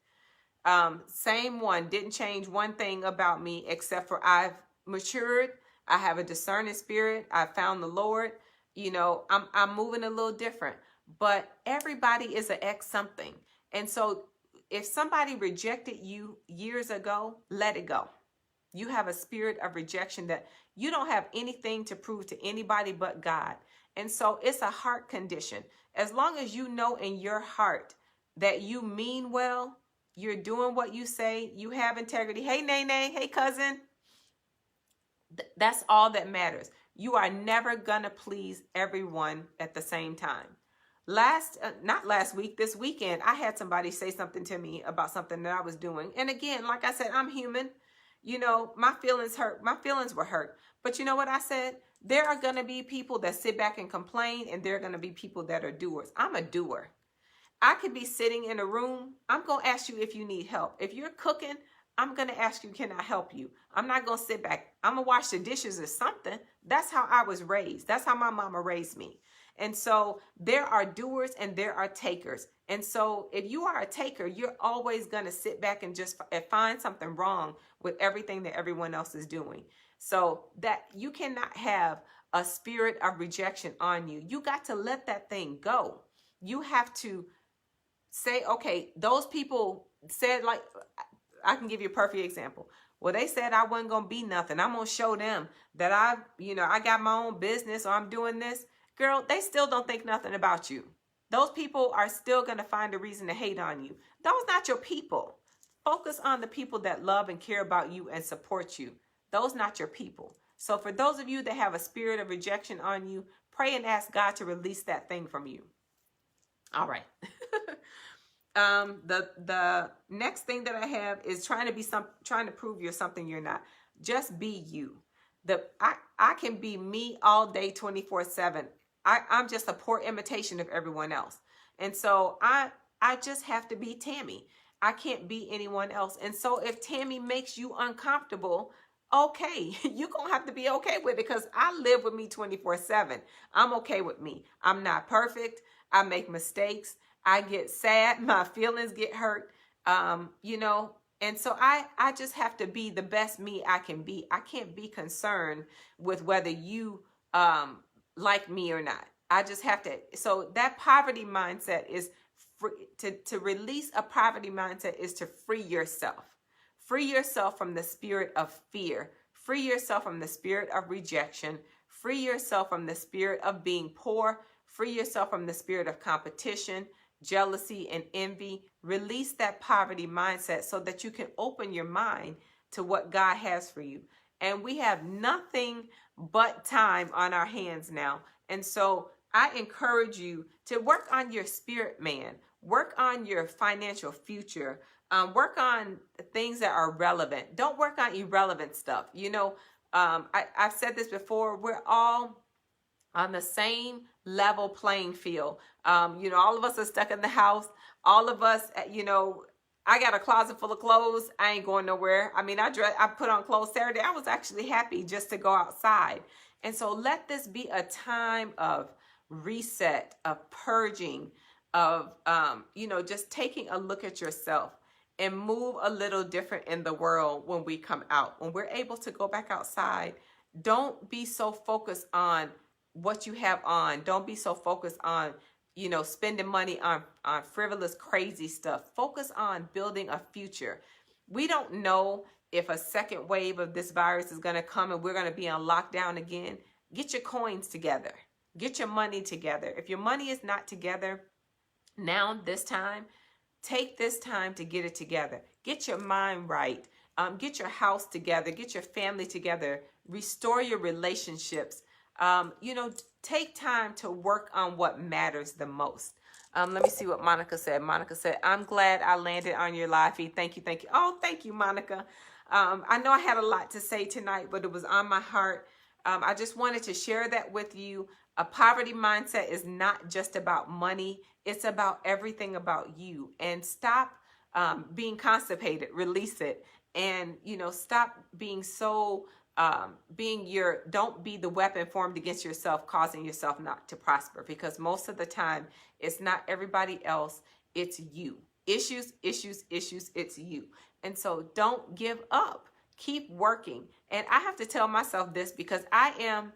Same one. Didn't change one thing about me except for I've matured. I have a discerning spirit. I found the Lord. I'm moving a little different. But everybody is an ex something. And so if somebody rejected you years ago, let it go. You have a spirit of rejection that you don't have anything to prove to anybody but God. And so it's a heart condition. As long as you know in your heart that you mean well, you're doing what you say, you have integrity. Hey, Nene, hey, cousin. That's all that matters. You are never going to please everyone at the same time. Not last week, this weekend, I had somebody say something to me about something that I was doing. And again, like I said, I'm human. My feelings hurt. My feelings were hurt. But you know what I said? There are going to be people that sit back and complain, and there are going to be people that are doers. I'm a doer. I could be sitting in a room. I'm going to ask you if you need help. If you're cooking, I'm going to ask you, can I help you? I'm not going to sit back. I'm going to wash the dishes or something. That's how I was raised. That's how my mama raised me. And so there are doers and there are takers. And so if you are a taker, you're always going to sit back and just find something wrong with everything that everyone else is doing. So that you cannot have a spirit of rejection on you. You got to let that thing go. You have to say, okay, those people said, like, I can give you a perfect example. Well, they said I wasn't going to be nothing. I'm going to show them that I got my own business, or I'm doing this. Girl, they still don't think nothing about you. Those people are still going to find a reason to hate on you. Those not your people. Focus on the people that love and care about you and support you. Those not your people. So for those of you that have a spirit of rejection on you, pray and ask God to release that thing from you. All right. The next thing that I have is trying to prove you're something you're not. Just be you. I can be me all day, 24/7. I'm just a poor imitation of everyone else. And so I just have to be Tammy. I can't be anyone else. And so if Tammy makes you uncomfortable, okay, you're going to have to be okay with it, because I live with me 24/7. I'm okay with me. I'm not perfect. I make mistakes. I get sad. My feelings get hurt, and so I just have to be the best me I can be. I can't be concerned with whether you like me or not. I just have to. So that poverty mindset is to release a poverty mindset is to free yourself. Free yourself from the spirit of fear. Free yourself from the spirit of rejection. Free yourself from the spirit of being poor. Free yourself from the spirit of competition, jealousy, and envy. Release that poverty mindset so that you can open your mind to what God has for you. And we have nothing but time on our hands now. And so I encourage you to work on your spirit man, work on your financial future, work on things that are relevant. Don't work on irrelevant stuff. I've said this before, we're all on the same level playing field. All of us are stuck in the house. All of us, I got a closet full of clothes. I ain't going nowhere. I mean, I put on clothes Saturday. I was actually happy just to go outside. And so let this be a time of reset, of purging, of, just taking a look at yourself and move a little different in the world when we come out. When we're able to go back outside, don't be so focused on what you have on. Don't be so focused on, spending money on frivolous, crazy stuff. Focus on building a future. We don't know if a second wave of this virus is going to come and we're going to be on lockdown again. Get your coins together. Get your money together. If your money is not together now, this time, take this time to get it together. Get your mind right. Get your house together. Get your family together. Restore your relationships. Take time to work on what matters the most. Let me see what Monica said. Monica said, I'm glad I landed on your live feed. Thank you. Thank you. Oh, thank you, Monica. I know I had a lot to say tonight, but it was on my heart. I just wanted to share that with you. A poverty mindset is not just about money. It's about everything about you. And stop being constipated. Release it. And, stop being so... don't be the weapon formed against yourself, causing yourself not to prosper, because most of the time it's not everybody else, it's you. Issues, it's you. And so don't give up. Keep working. And I have to tell myself this because I am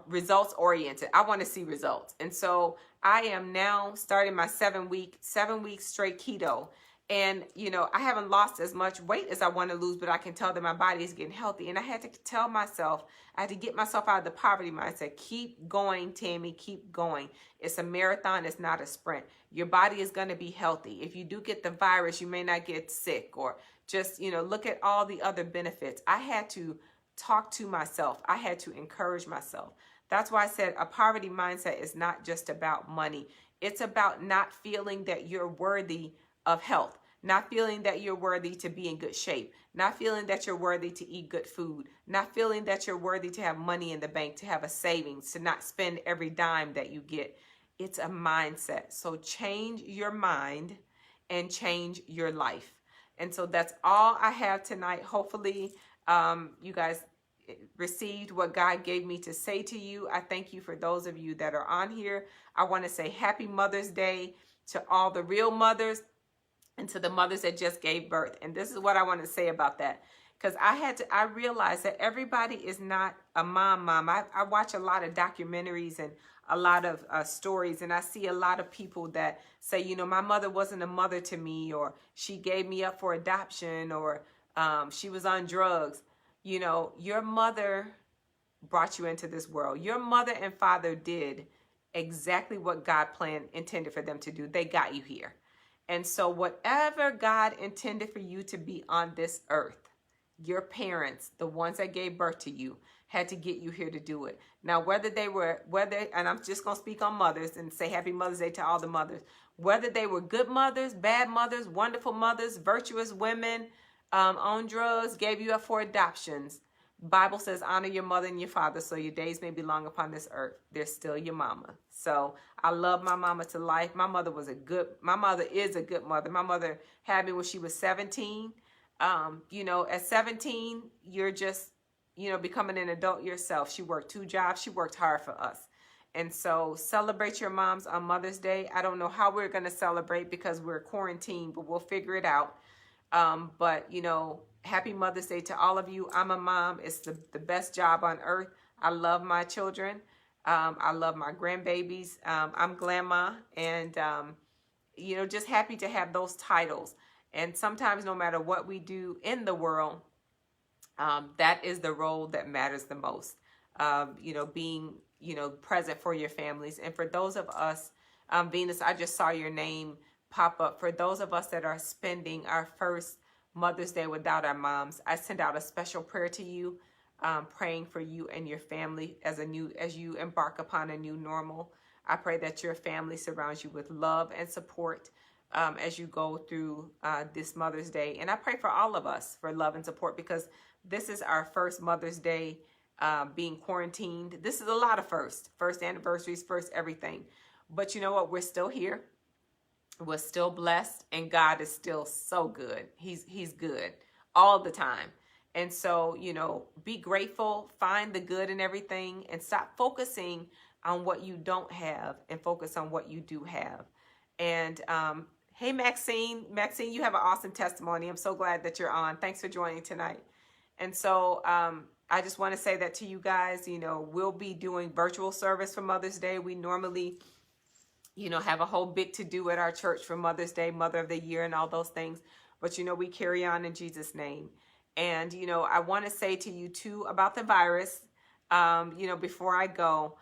results oriented. I want to see results. And so I am now starting my 7 week straight keto. And, I haven't lost as much weight as I want to lose, but I can tell that my body is getting healthy. And I had to tell myself, I had to get myself out of the poverty mindset. Keep going, Tammy, keep going. It's a marathon. It's not a sprint. Your body is going to be healthy. If you do get the virus, you may not get sick, or just, look at all the other benefits. I had to talk to myself. I had to encourage myself. That's why I said a poverty mindset is not just about money. It's about not feeling that you're worthy of health, not feeling that you're worthy to be in good shape, not feeling that you're worthy to eat good food, not feeling that you're worthy to have money in the bank, to have a savings, to not spend every dime that you get. It's a mindset. So change your mind and change your life. And so that's all I have tonight. Hopefully you guys received what God gave me to say to you. I thank you for those of you that are on here. I want to say happy Mother's Day. to all the real mothers, and to the mothers that just gave birth. And this is what I want to say about that. Because I realized that everybody is not a mom. I watch a lot of documentaries and a lot of stories, and I see a lot of people that say, you know, my mother wasn't a mother to me, or she gave me up for adoption, or she was on drugs. You know, your mother brought you into this world. Your mother and father did exactly what God intended for them to do. They got you here. And so whatever God intended for you to be on this earth, your parents, the ones that gave birth to you, had to get you here to do it. Now, and I'm just going to speak on mothers and say happy Mother's Day to all the mothers, whether they were good mothers, bad mothers, wonderful mothers, virtuous women, on drugs, gave you up for adoptions. Bible says honor your mother and your father so your days may be long upon this earth. They're still your mama. So I love my mama to life. My mother is a good mother. My mother had me when she was 17. You know, at 17, you're just, you know, becoming an adult yourself. She worked 2 jobs. She worked hard for us. And so celebrate your moms on Mother's Day. I don't know how we're going to celebrate because we're quarantined, but we'll figure it out. But, you know, happy Mother's Day to all of you. I'm a mom. It's the best job on earth. I love my children. I love my grandbabies. I'm grandma, and, you know, just happy to have those titles. And sometimes no matter what we do in the world, that is the role that matters the most. You know, being, you know, present for your families. And for those of us, Venus, I just saw your name pop up. For those of us that are spending our first Mother's Day without our moms, I send out a special prayer to you, praying for you and your family as you embark upon a new normal. I pray that your family surrounds you with love and support as you go through this Mother's Day. And I pray for all of us for love and support, because this is our first Mother's Day being quarantined. This is a lot of first anniversaries, first everything. But you know what? We're still here. We're still blessed, and God is still so good. He's good all the time. And so, you know, be grateful, find the good in everything, and stop focusing on what you don't have and focus on what you do have. And hey, Maxine, you have an awesome testimony. I'm so glad that you're on. Thanks for joining tonight. And so I just want to say that to you guys. You know, we'll be doing virtual service for Mother's Day. We normally, you know, have a whole big to do at our church for Mother's Day, Mother of the Year, and all those things. But, you know, we carry on in Jesus' name. And, you know, I want to say to you, too, about the virus, you know, before I go,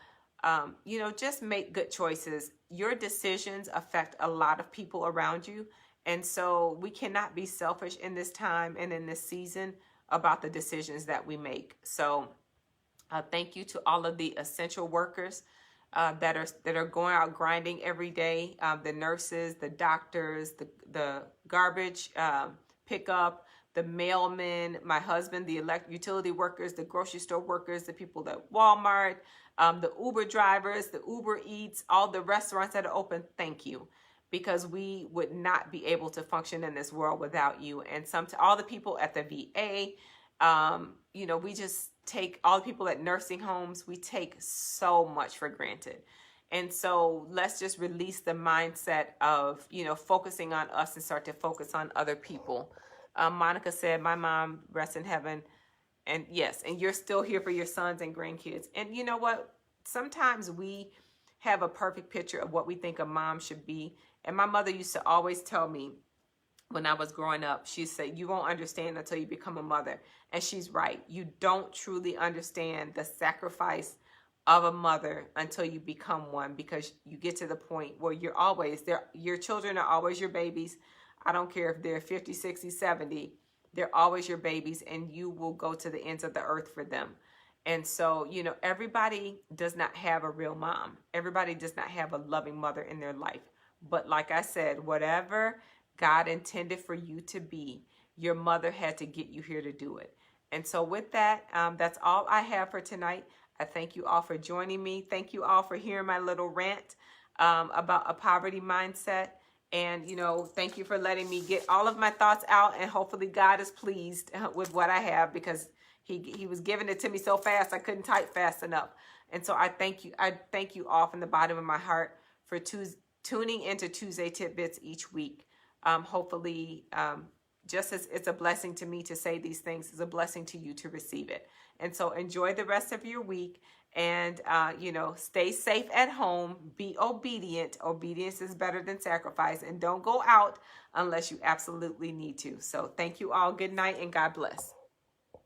you know, just make good choices. Your decisions affect a lot of people around you. And so we cannot be selfish in this time and in this season about the decisions that we make. So thank you to all of the essential workers that are going out grinding every day. The nurses, the doctors, the garbage pickup, the mailmen, my husband, the utility workers, the grocery store workers, the people at Walmart, the Uber drivers, the Uber Eats, all the restaurants that are open. Thank you, because we would not be able to function in this world without you. And all the people at the VA, you know, we just take all the people at nursing homes. We take so much for granted. And so let's just release the mindset of, you know, focusing on us and start to focus on other people. Monica said, my mom rests in heaven. And yes, and you're still here for your sons and grandkids. And you know what? Sometimes we have a perfect picture of what we think a mom should be. And my mother used to always tell me when I was growing up, she said, you won't understand until you become a mother. And she's right. You don't truly understand the sacrifice of a mother until you become one, because you get to the point where you're always there. Your children are always your babies. I don't care if they're 50, 60, 70, they're always your babies, and you will go to the ends of the earth for them. And so, you know, everybody does not have a real mom. Everybody does not have a loving mother in their life. But like I said, whatever God intended for you to be, your mother had to get you here to do it. And so with that, that's all I have for tonight. I thank you all for joining me. Thank you all for hearing my little rant about a poverty mindset. And, you know, thank you for letting me get all of my thoughts out. And hopefully God is pleased with what I have, because he was giving it to me so fast I couldn't type fast enough. And so I thank you all from the bottom of my heart for tuning into Tuesday Tidbits each week. Hopefully, just as it's a blessing to me to say these things, it's a blessing to you to receive it. And so enjoy the rest of your week, and, stay safe at home. Be obedient. Obedience is better than sacrifice. And don't go out unless you absolutely need to. So thank you all. Good night and God bless.